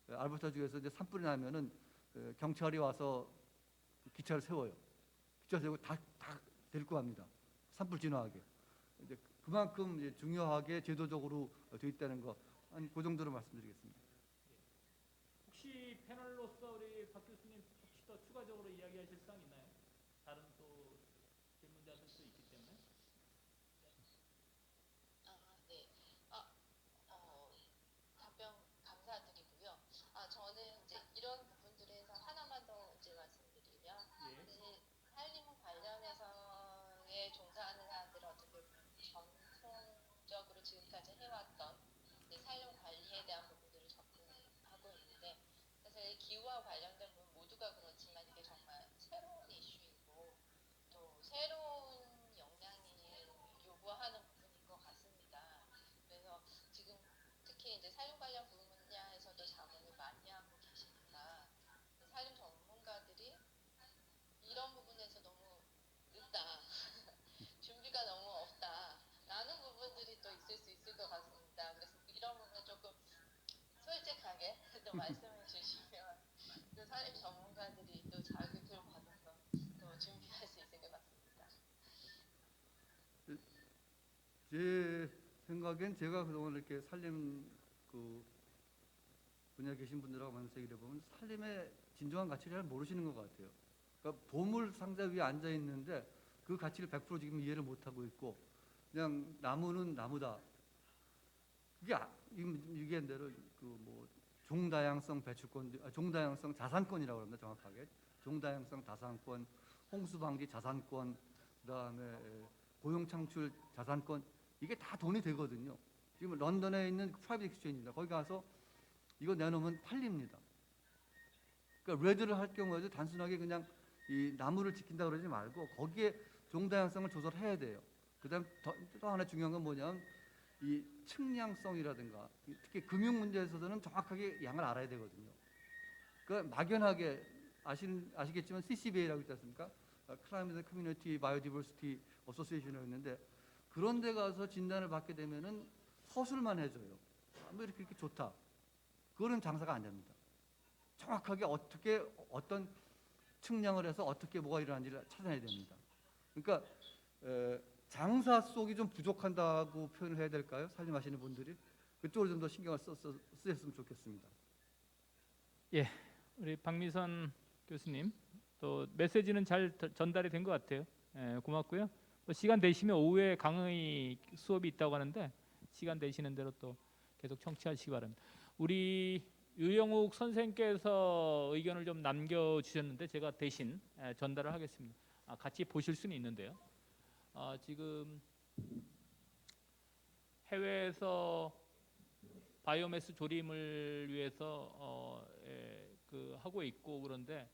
알버타주에서 이제 산불이 나면은 경찰이 와서 기차를 세워요. 기차 세우고 다 데리고 갑니다. 산불 진화하게. 이제 그만큼 이제 중요하게 제도적으로 돼 있다는 거 한 그 정도로 말씀드리겠습니다. 혹시 패널로서 우리 박 교수님 혹시 더 추가적으로 이야기하실 사항 있나요? 다른 또 질문자들도 있기 때문에. 네. 답변 감사드리고요. 저는 이제 이런 부분들에서 하나만 더 이제 말씀드리면, 예. 이제 산림 관련해서에 종사하는 사람들은 어떻게 보면 전통적으로 지금까지 해왔던 이제 산림 관리에 대한 부분들을 접근하고 있는데, 사실 이 기후와 관련된 부분 모두가 그렇지만 이게 정말 새로운 이슈이고 또 새로운 역량이 요구하는 부분인 것 같습니다. 그래서 지금 특히 이제 산림 관련 분야에서도 자문을 많이 하고 계시니까 산림 전문가들이 이런 부분에서 너무 늦다, 준비가 너무 없다라는 부분들이 또 있을 수 있을 것 같습니다. 그래서 이런 부분 조금 솔직하게 또 말씀해 주시면 또 산림 전문가들이 또 자극을 받아서 또 준비할 수 있을 것 같습니다. 제 생각엔 제가 그동안 이렇게 산림 그 분야에 계신 분들하고 만나서 얘기를 해보면 산림의 진정한 가치를 잘 모르시는 것 같아요. 그러니까 보물 상자 위에 앉아 있는데 그 가치를 100% 지금 이해를 못 하고 있고 그냥 나무는 나무다. 그게 얘기한 대로 그 뭐 종다양성 배출권, 종다양성 자산권이라고 합니다. 정확하게 종다양성 자산권, 홍수 방지 자산권, 그다음에 고용 창출 자산권 이게 다 돈이 되거든요. 지금 런던에 있는 프라이빗 익스체인지입니다. 거기 가서 이거 내놓으면 팔립니다. 그러니까 레드를 할 경우에도 단순하게 그냥 이 나무를 지킨다 그러지 말고 거기에 종다양성을 조절을 해야 돼요. 그다음 또 하나 중요한 건 뭐냐면 이 측량성이라든가 특히 금융 문제에서는 정확하게 양을 알아야 되거든요. 그러니까 막연하게 아시겠지만 CCBA라고 있지 않습니까? Climate Community Biodiversity Association이라고 있는데 그런 데 가서 진단을 받게 되면은 서술만 해줘요. 뭐 이렇게 좋다. 그거는 장사가 안 됩니다. 정확하게 어떻게 어떤 측량을 해서 어떻게 뭐가 일어나는지를 찾아내야 됩니다. 그러니까 장사 속이 좀 부족한다고 표현을 해야 될까요? 살림하시는 분들이 그쪽으로 좀 더 신경을 쓰셨으면 좋겠습니다. 우리 박미선 교수님 또 메시지는 잘 전달이 된 것 같아요. 고맙고요. 또 시간 되시면 오후에 강의 수업이 있다고 하는데 시간 되시는 대로 또 계속 청취하시기 바랍니다. 우리 유영욱 선생께서 의견을 좀 남겨주셨는데 제가 대신 전달을 하겠습니다. 같이 보실 수는 있는데요. 지금 해외에서 바이오매스 조림을 위해서 하고 있고 그런데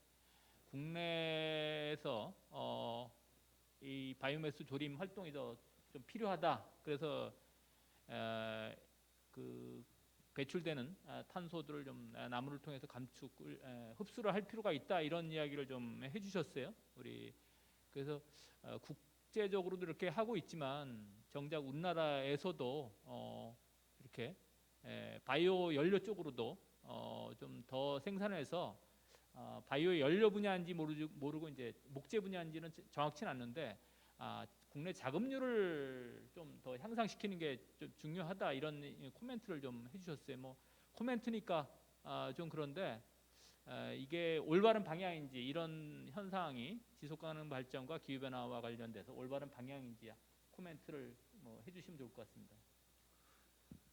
국내에서 이 바이오매스 조림 활동이 더 좀 필요하다. 그래서 그 배출되는 탄소들을 좀 나무를 통해서 흡수를 할 필요가 있다. 이런 이야기를 좀 해주셨어요. 우리 그래서 국제적으로도 이렇게 하고 있지만 정작 우리나라에서도 이렇게 바이오 연료 쪽으로도 좀 더 생산해서 바이오 연료 분야인지 모르고 이제 목재 분야인지는 정확치는 않는데 국내 자급률을 좀 더 향상시키는 게 좀 중요하다 이런 코멘트를 좀 해주셨어요. 뭐 코멘트니까 좀 그런데 이게 올바른 방향인지 이런 현상이 지속가능 발전과 기후 변화와 관련돼서 올바른 방향인지 코멘트를 뭐 해주시면 좋을 것 같습니다.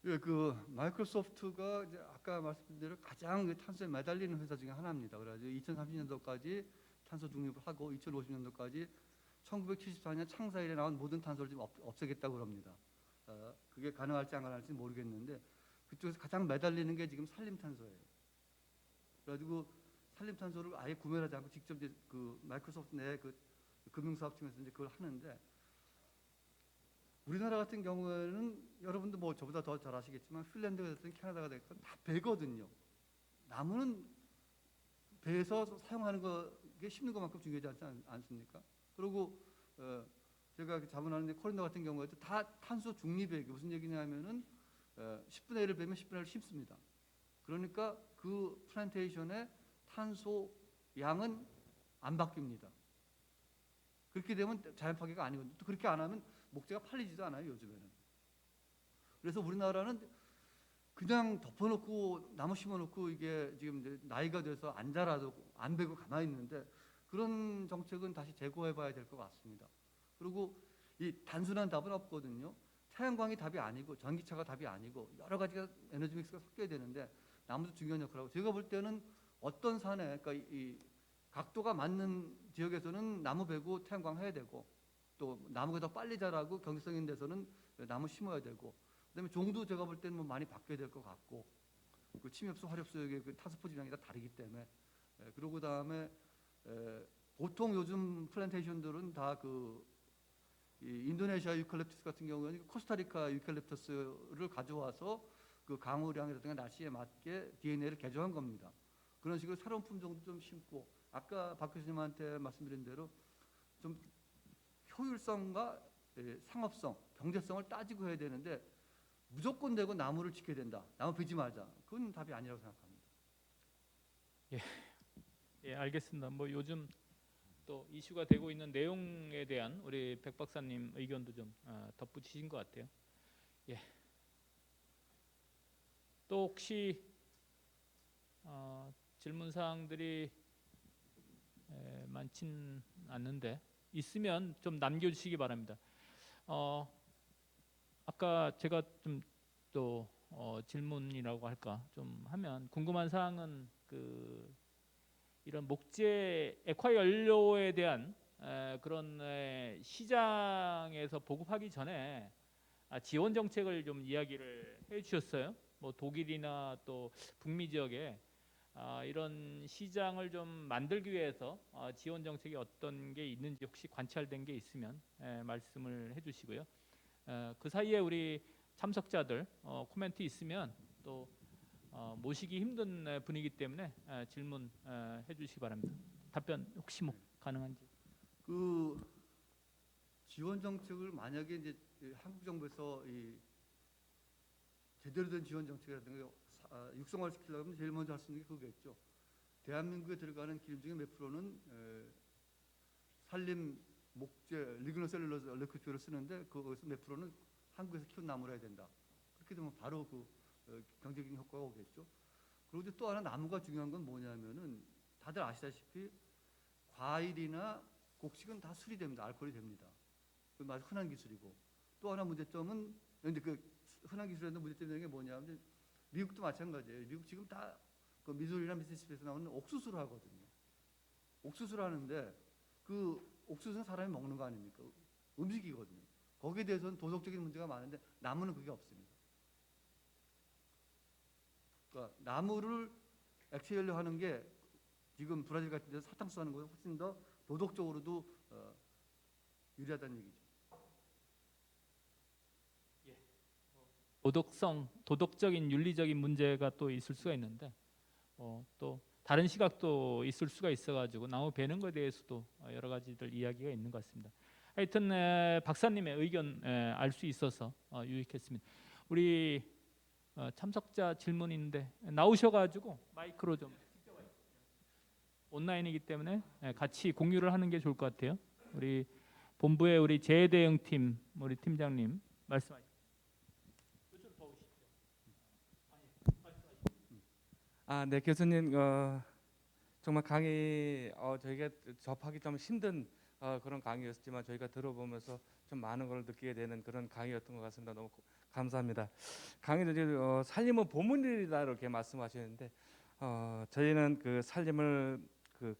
예, 그 마이크로소프트가 이제 아까 말씀드린 대로 가장 그 탄소에 매달리는 회사 중에 하나입니다. 그래가지고 2030년도까지 탄소 중립을 하고 2050년도까지 1974년 창사 이래 나온 모든 탄소를 지금 없애겠다고 그럽니다. 그게 가능할지 안 가능할지 모르겠는데 그쪽에서 가장 매달리는 게 지금 산림탄소예요. 그래가지고 산림탄소를 아예 구매를 하지 않고 직접 이제 그 마이크로소프트 내 그 금융사업 중에서 이제 그걸 하는데 우리나라 같은 경우에는 여러분도 뭐 저보다 더 잘 아시겠지만 핀란드가 됐든 캐나다가 됐든 다 배거든요. 나무는 배에서 사용하는 게 심는 것만큼 중요하지 않습니까? 그리고 제가 자문하는데 코린도 같은 경우에도 다 탄소 중립이에요. 무슨 얘기냐면은 10분의 1을 베면 10분의 1을 심습니다. 그러니까 그 플랜테이션의 탄소 양은 안 바뀝니다. 그렇게 되면 자연 파괴가 아니거든요. 또 그렇게 안 하면 목재가 팔리지도 않아요, 요즘에는. 그래서 우리나라는 그냥 덮어놓고 나무 심어놓고 이게 지금 이제 나이가 돼서 안 자라도 안 베고 가만히 있는데 그런 정책은 다시 재고해봐야 될 것 같습니다. 그리고 이 단순한 답은 없거든요. 태양광이 답이 아니고 전기차가 답이 아니고 여러 가지가 에너지 믹스가 섞여야 되는데 나무도 중요한 역할을 하고 제가 볼 때는 어떤 산에 그러니까 이 각도가 맞는 지역에서는 나무 베고 태양광 해야 되고 또 나무가 더 빨리 자라고 경제성 있는 데서는 나무 심어야 되고 그다음에 종도 제가 볼 때는 뭐 많이 바뀌어야 될 것 같고 그 침엽수 화렵수역의 그 타스 포지량이 다 다르기 때문에 그러고 그다음에 보통 요즘 플랜테이션들은 다 그 인도네시아 유칼립투스 같은 경우는 코스타리카 유칼립투스를 가져와서 그 강우량이라든가 날씨에 맞게 DNA를 개조한 겁니다. 그런 식으로 새로운 품종도 좀 심고 아까 박 교수님한테 말씀드린 대로 좀 효율성과 상업성, 경제성을 따지고 해야 되는데 무조건 되고 나무를 지켜야 된다. 나무 베지 말자. 그건 답이 아니라고 생각합니다. 예, 알겠습니다. 뭐 요즘 또 이슈가 되고 있는 내용에 대한 우리 백 박사님 의견도 좀 덧붙이신 것 같아요. 예. 또 혹시 질문 사항들이 많진 않는데 있으면 좀 남겨주시기 바랍니다. 아까 제가 좀 또 질문이라고 할까 좀 하면 궁금한 사항은 그 이런 목재 액화 연료에 대한 그런 시장에서 보급하기 전에 지원 정책을 좀 이야기를 해주셨어요. 뭐 독일이나 또 북미 지역에 이런 시장을 좀 만들기 위해서 지원 정책이 어떤 게 있는지 혹시 관찰된 게 있으면 말씀을 해주시고요. 그 사이에 우리 참석자들 코멘트 있으면 또 모시기 힘든 분위기 때문에 질문 해주시기 바랍니다. 답변 혹시 뭐 가능한지. 그 지원 정책을 만약에 이제 한국 정부에서 이 제대로 된 지원 정책이라든가 육성화를 시키려면 제일 먼저 할 수 있는 게 그거겠죠. 대한민국에 들어가는 기름 중에 몇 프로는 산림 목재 리그노셀룰로스 얼레크피를 쓰는데 그거에서 몇 프로는 한국에서 키운 나무라 해야 된다. 그렇게 되면 바로 경제적인 효과가 오겠죠. 그리고 이제 또 하나 나무가 중요한 건 뭐냐면은 다들 아시다시피 과일이나 곡식은 다 술이 됩니다. 알코올이 됩니다. 그 아주 흔한 기술이고 또 하나 문제점은 근데 그 흔한 기술인데 문제점이 뭐냐면 미국도 마찬가지예요. 미국 지금 다 그 미주리나 미시시피에서 나오는 옥수수를 하거든요. 옥수수를 하는데 그 옥수수는 사람이 먹는 거 아닙니까? 음식이거든요. 거기에 대해서는 도덕적인 문제가 많은데 나무는 그게 없습니다. 그러니까 나무를 액체연료 하는 게 지금 브라질 같은 데서 사탕수 하는 것보다 훨씬 더 도덕적으로도 유리하다는 얘기죠. 도덕적인 윤리적인 문제가 또 있을 수가 있는데 또 다른 시각도 있을 수가 있어가지고 나무 베는 것에 대해서도 여러 가지들 이야기가 있는 것 같습니다. 하여튼 박사님의 의견 알 수 있어서 유익했습니다. 우리 참석자 질문인데 나오셔가지고 마이크로 좀 온라인이기 때문에 같이 공유를 하는 게 좋을 것 같아요. 우리 본부의 우리 재대응팀 우리 팀장님 말씀하시죠. 네, 교수님 정말 강의 저희가 접하기 좀 힘든 그런 강의였지만 저희가 들어보면서 좀 많은 걸 느끼게 되는 그런 강의였던 것 같습니다. 너무 감사합니다. 강의도 이제 살림은 보물이다 이렇게 말씀하시는데 저희는 그 살림을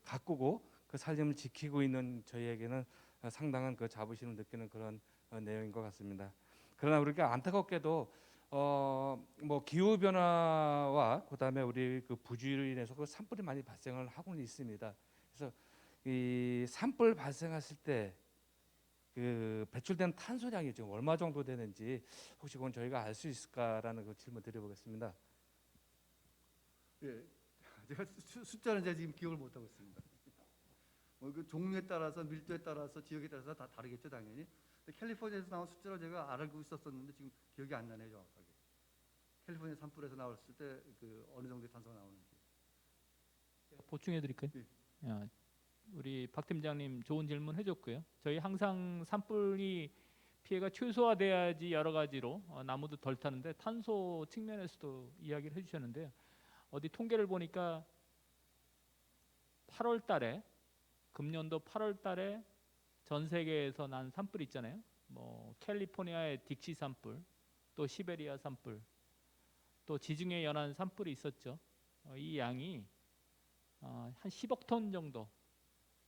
가꾸고 그 살림을 지키고 있는 저희에게는 상당한 그 자부심을 느끼는 그런 내용인 것 같습니다. 그러나 우리가 안타깝게도 뭐 기후 변화와 그다음에 우리 그 부주의로 인해서 그 산불이 많이 발생을 하고는 있습니다. 그래서 이 산불 발생했을 때 그 배출된 탄소량이 지금 얼마 정도 되는지 혹시 그건 저희가 알 수 있을까라는 그 질문 드려보겠습니다. 예, 제가 숫자는 제가 지금 기억을 못 하고 있습니다. 그 종류에 따라서 밀도에 따라서 지역에 따라서 다 다르겠죠 당연히. 근데 캘리포니아에서 나온 숫자를 제가 알고 있었었는데 지금 기억이 안 나네요 정확하게. 캘리포니아 산불에서 나왔을 때 그 어느 정도의 탄소가 나오는지. 보충해 드릴까요? 네. 우리 박 팀장님 좋은 질문 해줬고요. 저희 항상 산불이 피해가 최소화돼야지 여러 가지로 나무도 덜 타는데 탄소 측면에서도 이야기를 해주셨는데요. 어디 통계를 보니까 8월 달에 금년도 8월 달에 전 세계에서 난 산불 있잖아요. 뭐 캘리포니아의 딕시 산불, 또 시베리아 산불, 또 지중해 연안 산불이 있었죠. 이 양이 한 10억 톤 정도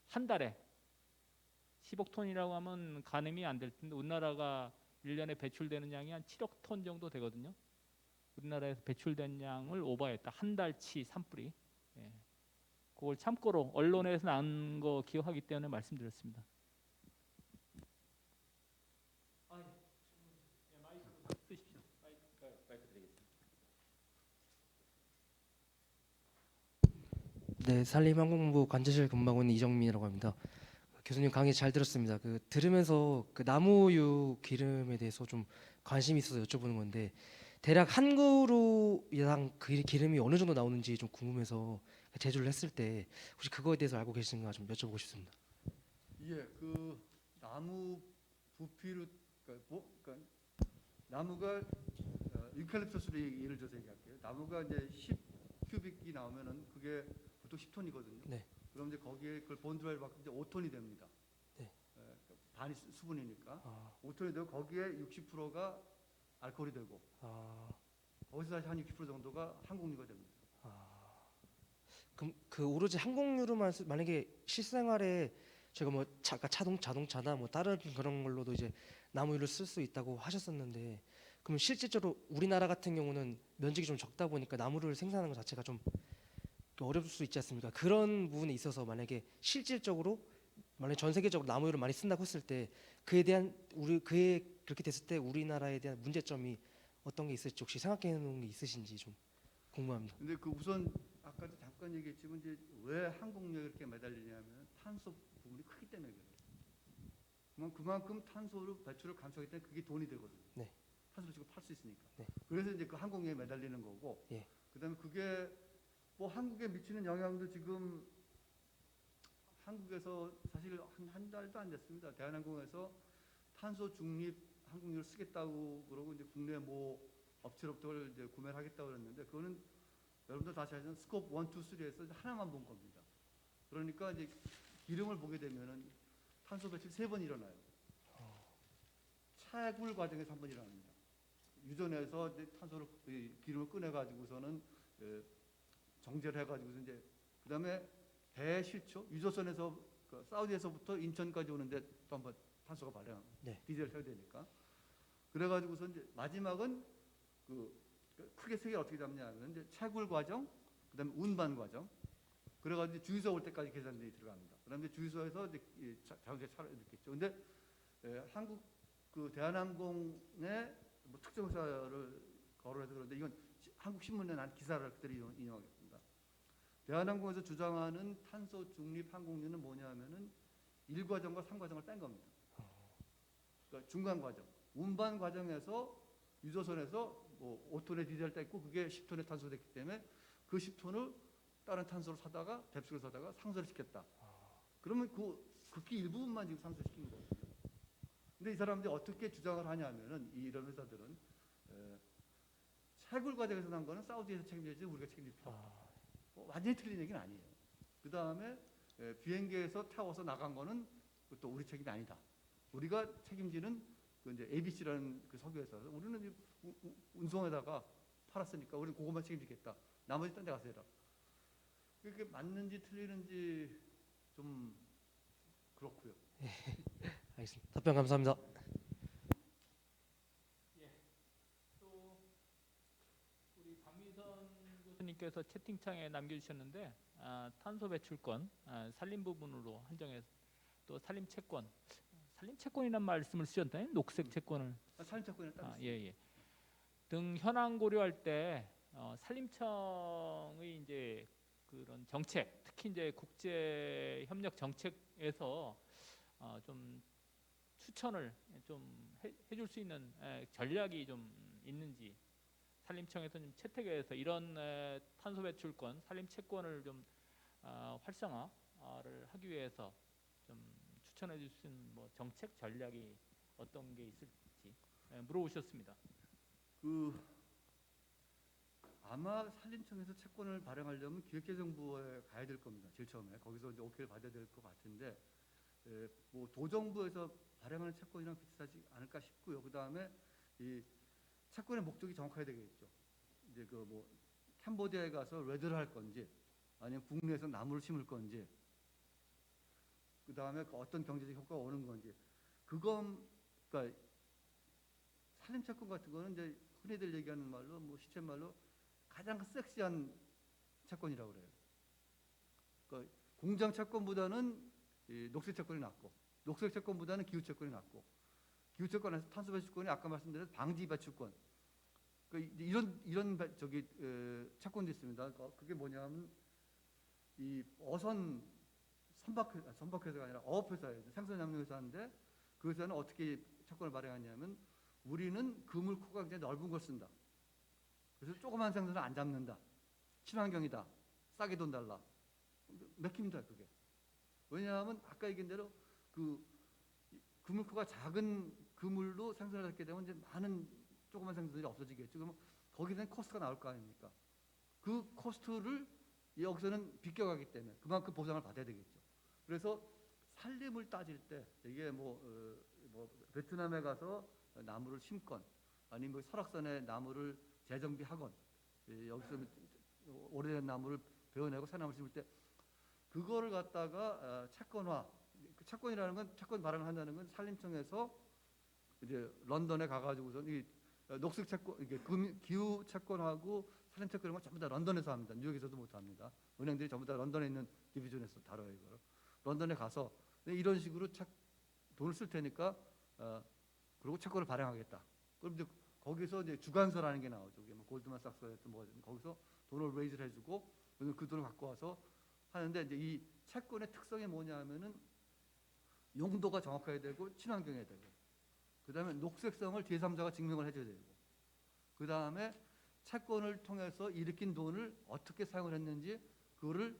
한 달에 10억 톤이라고 하면 가늠이 안 될 텐데 우리나라가 1년에 배출되는 양이 한 7억 톤 정도 되거든요. 우리나라에서 배출된 양을 오버했다. 한 달치 산불이. 예. 그걸 참고로 언론에서 난 거 기억하기 때문에 말씀드렸습니다. 네, 산림환경부 관제실 근무하고 있는 이정민이라고 합니다. 교수님 강의 잘 들었습니다. 들으면서 그 나무유 기름에 대해서 좀 관심이 있어서 여쭤보는 건데 대략 한 그루당 그 기름이 어느 정도 나오는지 좀 궁금해서 제조를 했을 때 혹시 그거에 대해서 알고 계신가 좀 여쭤보고 싶습니다. 예, 그 나무 부피로 그러니까 나무가 유칼립투스를 예를 들어서 얘기할게요. 나무가 이제 10 큐빅이 나오면은 그게 보통 10톤이거든요. 네. 그럼 이제 거기에 그걸 본드라이를 받고 이제 5톤이 됩니다. 네. 반이 수분이니까 아, 5톤이 되고 거기에 60%가 알코올이 되고 거기서 다시 한 60% 정도가 항공유가 됩니다. 그럼 그 오로지 항공유로만 만약에 실생활에 제가 뭐 자동차나 뭐 다른 그런 걸로도 이제 나무유를 쓸 수 있다고 하셨었는데 그럼 실질적으로 우리나라 같은 경우는 면적이 좀 적다 보니까 나무를 생산하는 것 자체가 좀 어려울 수 있지 않습니까? 그런 부분에 있어서 만약에 실질적으로 만약 전 세계적으로 나무유를 많이 쓴다고 했을 때 그에 대한 그에 그렇게 됐을 때 우리나라에 대한 문제점이 어떤 게 있을지 혹시 생각해 놓은 게 있으신지 좀 궁금합니다. 근데 그 우선 아까도 잠깐 얘기했지만 이제 왜 항공유에 이렇게 매달리냐면 탄소 부분이 크기 때문에 그래요. 그만큼 탄소를 배출을 감소하기 때문에 그게 돈이 되거든요. 네. 탄소를 지금 팔 수 있으니까. 네. 그래서 이제 그 항공유에 매달리는 거고. 예. 그다음에 그게 뭐 한국에 미치는 영향도 지금 한국에서 사실 한 달도 안 됐습니다. 대한항공에서 탄소 중립 항공유를 쓰겠다고 그러고 이제 국내 뭐 업체로부터 이제 구매를 하겠다고 그랬는데 그거는 여러분들 다시 아시는 스코프 1, 2, 3에서 하나만 본 겁니다. 그러니까 이제 기름을 보게 되면은 탄소 배출 3번 일어나요. 채굴 과정에서 한 번 일어납니다. 유전에서 이제 탄소를 기름을 꺼내 가지고서는 정제를 해 가지고서 이제 그다음에 대실초 유조선에서 그 사우디에서부터 인천까지 오는데 또 한번 탄소가 발생합니다. 네. 디젤 해야 되니까. 그래 가지고서 이제 마지막은 크게 세 개 어떻게 잡냐면 이제 채굴 과정, 그다음에 운반 과정. 그래 가지고 주유소 올 때까지 계산들이 들어갑니다. 그다음에 주유소에서 이제 자동차 차를 넣겠죠. 근데 한국 그 대한항공의 뭐 특정사를 거론해서 그런데 이건 한국 신문에 난 기사를 그대로 인용하겠습니다. 대한항공에서 주장하는 탄소 중립 항공유는 뭐냐면은 1과정과 3과정을 뺀 겁니다. 그러니까 중간 과정, 운반 과정에서 유조선에서 뭐 5톤의 디젤 뗐고 그게 10톤의 탄소 됐기 때문에 그 10톤을 다른 탄소를 사다가 뎁스를 사다가 상쇄를 시켰다. 그러면 그 극히 일부분만 지금 상쇄시킨 거거든요. 근데 이 사람들이 어떻게 주장을 하냐면은 이런 회사들은 채굴 과정에서 난 거는 사우디에서 책임져야지 우리가 책임질 필요 없다. 완전히 틀린 얘기는 아니에요. 그 다음에 비행기에서 태워서 나간 거는 또 우리 책임이 아니다. 우리가 책임지는 그 이제 ABC라는 그 석유회사. 우리는 운송에다가 팔았으니까 우리는 그것만 책임지겠다. 나머지 딴 데 가서 해라. 그게 맞는지 틀리는지 좀 그렇고요. 알겠습니다. 답변 감사합니다. 또 우리 박미선 교수님께서 채팅창에 남겨주셨는데 탄소 배출권 산림 부분으로 한정해서 또 산림 채권, 산림 채권이란 말씀을 쓰셨나요? 녹색 채권을 산림채권에 따라 예. 등 현황 고려할 때 산림청의 이제 그런 정책, 특히 이제 국제 협력 정책에서 좀 추천을 좀 해줄 수 있는 전략이 좀 있는지, 산림청에서 좀 채택해서 이런 탄소 배출권, 산림 채권을 좀 활성화를 하기 위해서 좀 추천해 줄 수 있는 뭐 정책 전략이 어떤 게 있을지 물어보셨습니다. 아마 산림청에서 채권을 발행하려면 기획재정부에 가야 될 겁니다. 제일 처음에 거기서 이제 오케이를 받아야 될 것 같은데 뭐 도정부에서 발행하는 채권이랑 비슷하지 않을까 싶고요. 그 다음에 이 채권의 목적이 정확해야 되겠죠. 이제 그 뭐 캄보디아에 가서 레드를 할 건지 아니면 국내에서 나무를 심을 건지 그 다음에 어떤 경제적 효과가 오는 건지 그건 그러니까 산림채권 같은 거는 이제 흔히들 얘기하는 말로 뭐 시쳇말로 가장 섹시한 채권이라고 그래요. 그러니까 공장 채권보다는 이 녹색 채권이 낫고 녹색 채권보다는 기후 채권이 낫고 기후 채권에서 탄소 배출권이 아까 말씀드린 방지 배출권. 그러니까 이런 채권도 있습니다. 그게 뭐냐면 이 어선 선박회사가 아니라 어업회사예요. 생선양료회사인데 그 회사는 어떻게 채권을 발행하냐면 우리는 그물코가 굉장히 넓은 걸 쓴다. 그래서 조그만 생선을 안 잡는다. 친환경이다. 싸게 돈 달라. 맥힙니다 그게. 왜냐하면 아까 얘기한 대로 그 그물코가 작은 그물로 생선을 잡게 되면 이제 많은 조그만 생선들이 없어지겠죠. 그러면 거기는 코스트가 나올 거 아닙니까? 그 코스트를 여기서는 비껴가기 때문에 그만큼 보상을 받아야 되겠죠. 그래서 산림을 따질 때 이게 뭐 베트남에 가서 나무를 심건 아니면 뭐 설악산에 나무를 재정비하건 여기서 오래된 나무를 베어내고 새 나무를 심을 때 그거를 갖다가 채권화, 채권이라는 건 채권 발행을 한다는 건 산림청에서 이제 런던에 가가지고서 이 녹색 채권, 이게 기후 채권하고 산림 채권 이런 건 전부 다 런던에서 합니다. 뉴욕에서도 못 합니다. 은행들이 전부 다 런던에 있는 디비전에서 다뤄요 이거를. 런던에 가서 이런 식으로 돈을 쓸 테니까 그리고 채권을 발행하겠다. 그럼 이제 거기서 이제 주관서라는 게 나오죠. 뭐 골드만삭스였든 뭐 거기서 돈을 레이즈를 해주고 그 돈을 갖고 와서 하는데 이제 이 채권의 특성이 뭐냐면은 용도가 정확해야 되고 친환경해야 되고 그다음에 녹색성을 제3자가 증명을 해줘야 되고 그다음에 채권을 통해서 일으킨 돈을 어떻게 사용을 했는지 그거를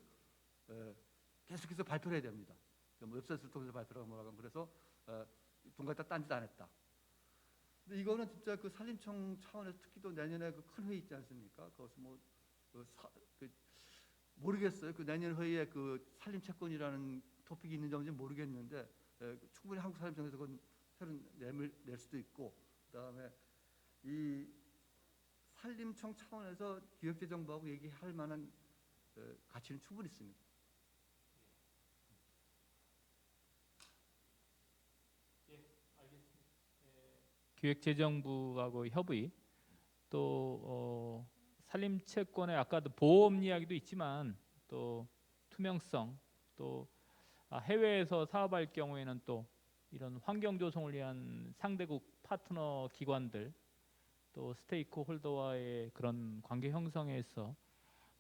계속해서 발표를 해야 됩니다. 뭐 웹사이트를 통해서 발표를 뭐라고 그래서 돈 갖다 딴짓 안 했다. 근데 이거는 진짜 그 산림청 차원에서 특히 또 내년에 그 큰 회의 있지 않습니까? 거기서 모르겠어요. 그 내년 회의에 그 산림 채권이라는 토픽이 있는 점인지 모르겠는데 충분히 한국 산림청에서 그건 새로 낼 수도 있고, 그다음에 이 산림청 차원에서 기획재정부하고 얘기할 만한 가치는 충분히 있습니다. 기획재정부하고 협의 또 산림채권의 아까도 보험 이야기도 있지만 또 투명성 또 해외에서 사업할 경우에는 또 이런 환경 조성을 위한 상대국 파트너 기관들 또 스테이크 홀더와의 그런 관계 형성에서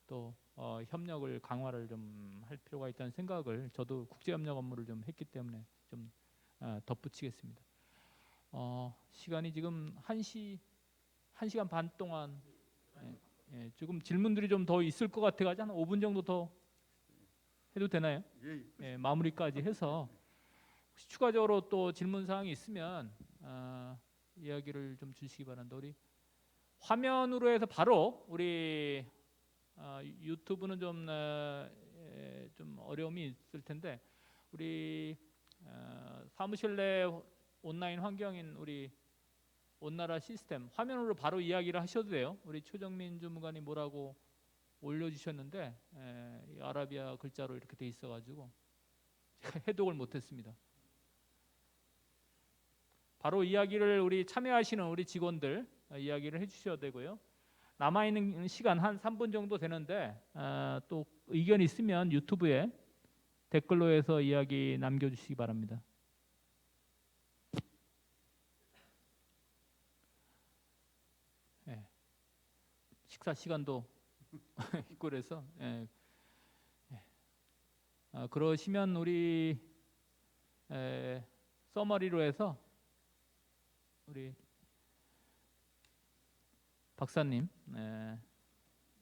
또 협력을 강화를 좀 할 필요가 있다는 생각을 저도 국제협력 업무를 좀 했기 때문에 좀 덧붙이겠습니다. 시간이 지금 1시간 반 동안 지금 질문들이 좀 더 있을 것 같아가지고 한 5분 정도 더 해도 되나요? 예. 마무리까지 해서 혹시 추가적으로 또 질문 사항이 있으면 이야기를 좀 주시기 바랍니다. 우리 화면으로 해서 바로 우리 유튜브는 좀 어려움이 있을 텐데 우리 사무실 내 온라인 환경인 우리 온나라 시스템 화면으로 바로 이야기를 하셔도 돼요. 우리 최정민 주무관이 뭐라고 올려주셨는데 이 아라비아 글자로 이렇게 돼 있어가지고 제가 해독을 못했습니다. 바로 이야기를 우리 참여하시는 우리 직원들 이야기를 해주셔야 되고요. 남아있는 시간 한 3분 정도 되는데 또 의견 있으면 유튜브에 댓글로 해서 이야기 남겨주시기 바랍니다. 식사 시간도 있고 그래서 그러시면 우리 서머리로 해서 우리 박사님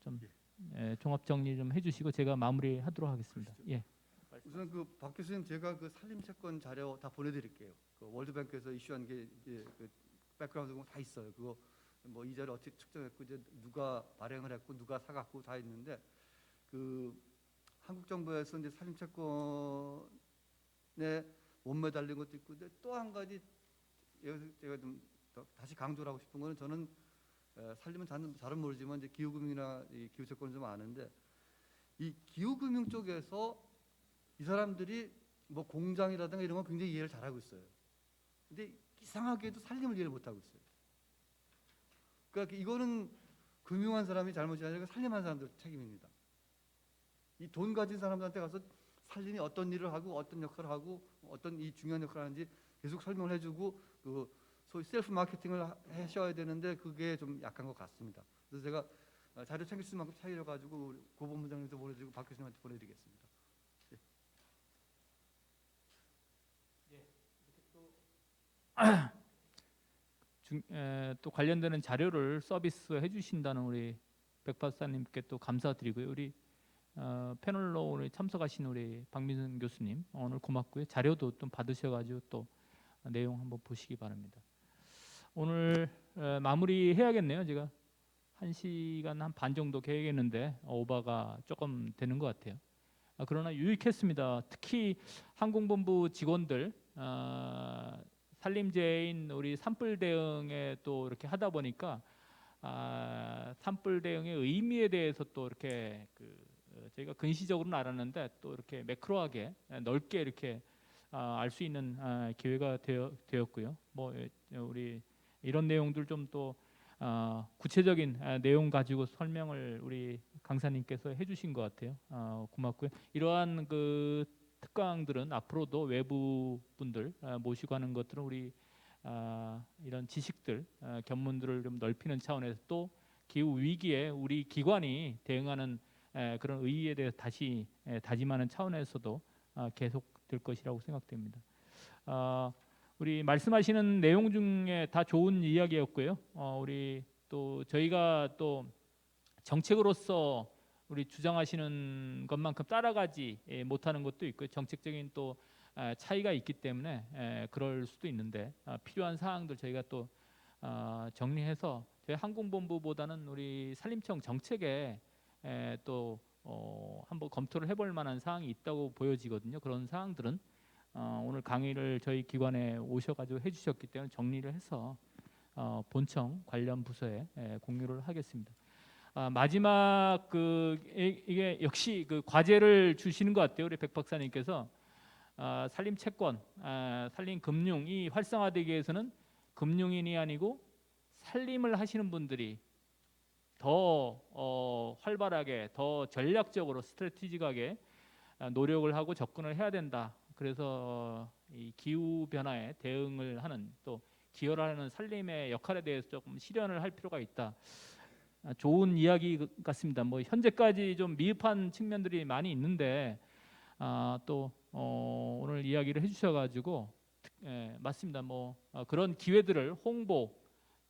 좀 종합 정리 좀 해주시고 제가 마무리하도록 하겠습니다. 예. 우선 그 박 교수님 제가 그 산림채권 자료 다 보내드릴게요. 그 월드뱅크에서 이슈한 게 이제 그 백그라운드 다 있어요. 그거 뭐 이자를 어떻게 측정했고 이제 누가 발행을 했고 누가 사갖고 다 있는데 그 한국 정부에서 이제 산림채권에 못 매달린 것도 있고 근데 또 한 가지 여기서 제가 좀 다시 강조를 하고 싶은 거는 저는 산림은 잘은 모르지만 이제 기후금융이나 이 기후채권은 좀 아는데 이 기후금융 쪽에서 이 사람들이 뭐 공장이라든가 이런 거 굉장히 이해를 잘하고 있어요. 근데 이상하게도 산림을 이해를 못하고 있어요. 그러니까 이거는 금융한 사람이 잘못이 아니라 산림한 사람들 책임입니다. 이 돈 가진 사람들한테 가서 산림이 어떤 일을 하고 어떤 역할을 하고 어떤 이 중요한 역할을 하는지 계속 설명을 해주고 그 소위 셀프 마케팅을 하셔야 되는데 그게 좀 약한 것 같습니다. 그래서 제가 자료 챙길 수 만큼 챙겨가지고 고본부장님도 보내드리고 박 교수님한테 보내드리겠습니다. 또 관련되는 자료를 서비스해 주신다는 우리 백 박사님께 또 감사드리고요. 우리 패널로 오늘 참석하신 우리 박민선 교수님 오늘 고맙고요. 자료도 좀 받으셔가지고 또 내용 한번 보시기 바랍니다. 오늘 마무리 해야겠네요. 제가 1시간 한 반 정도 계획했는데 오버가 조금 되는 것 같아요. 그러나 유익했습니다. 특히 항공본부 직원들 산림재해인 우리 산불 대응에 또 이렇게 하다 보니까 산불 대응의 의미에 대해서 또 이렇게 저희가 근시적으로는 알았는데 또 이렇게 매크로하게 넓게 이렇게 알 수 있는 기회가 되었고요. 뭐 우리 이런 내용들 좀 또 구체적인 내용 가지고 설명을 우리 강사님께서 해주신 것 같아요. 고맙고요. 이러한 그 특강들은 앞으로도 외부 분들 모시고 하는 것들은 우리 이런 지식들, 견문들을 좀 넓히는 차원에서 또 기후 위기에 우리 기관이 대응하는 그런 의의에 대해서 다시 다짐하는 차원에서도 계속될 것이라고 생각됩니다. 우리 말씀하시는 내용 중에 다 좋은 이야기였고요. 우리 또 저희가 또 정책으로서 우리 주장하시는 것만큼 따라가지 못하는 것도 있고 정책적인 또 차이가 있기 때문에 그럴 수도 있는데 필요한 사항들 저희가 또 정리해서 저희 항공본부보다는 우리 산림청 정책에 또 한번 검토를 해볼 만한 사항이 있다고 보여지거든요. 그런 사항들은 오늘 강의를 저희 기관에 오셔가지고 해주셨기 때문에 정리를 해서 본청 관련 부서에 공유를 하겠습니다. 마지막 이게 역시 그 과제를 주시는 것 같아요. 우리 백 박사님께서 산림 채권, 산림 금융이 활성화되기 위해서는 금융인이 아니고 산림을 하시는 분들이 더 활발하게, 더 전략적으로, 스트래티직하게 노력을 하고 접근을 해야 된다. 그래서 이 기후 변화에 대응을 하는 또 기여를 하는 산림의 역할에 대해서 조금 실현을 할 필요가 있다. 좋은 이야기 같습니다. 뭐 현재까지 좀 미흡한 측면들이 많이 있는데 또 오늘 이야기를 해주셔가지고 맞습니다. 뭐 그런 기회들을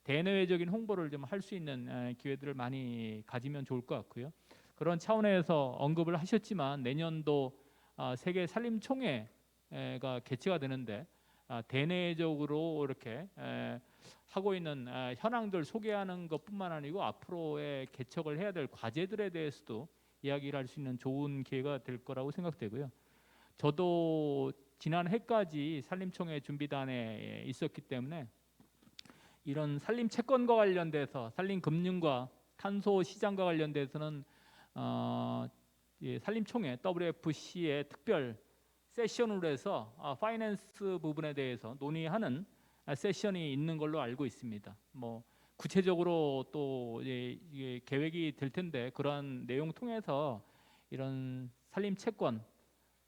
대내외적인 홍보를 좀 할 수 있는 기회들을 많이 가지면 좋을 것 같고요. 그런 차원에서 언급을 하셨지만 내년도 세계 산림총회가 개최가 되는데 대내적으로 이렇게 하고 있는 현황들 소개하는 것뿐만 아니고 앞으로의 개척을 해야 될 과제들에 대해서도 이야기를 할 수 있는 좋은 기회가 될 거라고 생각되고요. 저도 지난 해까지 산림총회 준비단에 있었기 때문에 이런 산림 채권과 관련돼서 산림 금융과 탄소 시장과 관련돼서는 산림총회 WFC의 특별 세션으로 해서 파이낸스 부분에 대해서 논의하는 세션이 있는 걸로 알고 있습니다. 뭐 구체적으로 또 이게 계획이 될 텐데 그러한 내용 통해서 이런 산림 채권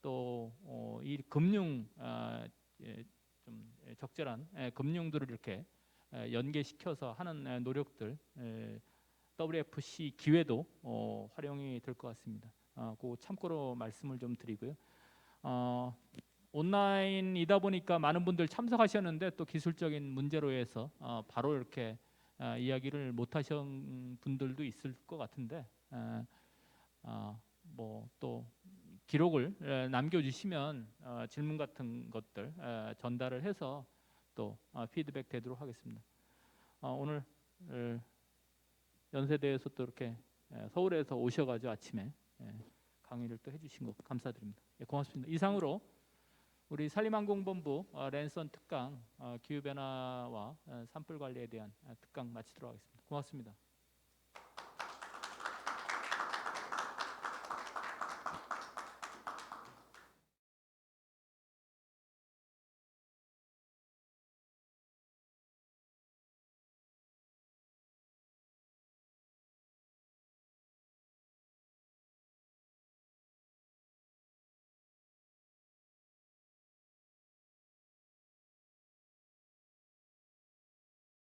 또 이 금융 좀 적절한 금융들을 이렇게 연계시켜서 하는 노력들 WFC 기회도 활용이 될 것 같습니다. 그 참고로 말씀을 좀 드리고요. 온라인이다 보니까 많은 분들 참석하셨는데 또 기술적인 문제로 해서 바로 이렇게 이야기를 못 하신 분들도 있을 것 같은데 뭐 또 기록을 남겨주시면 질문 같은 것들 전달을 해서 또 피드백 되도록 하겠습니다. 오늘 연세대에서 또 이렇게 서울에서 오셔가지고 아침에 강의를 또 해주신 것 감사드립니다. 고맙습니다. 이상으로 우리 산림항공본부 랜선 특강 기후변화와 산불 관리에 대한 특강 마치도록 하겠습니다. 고맙습니다.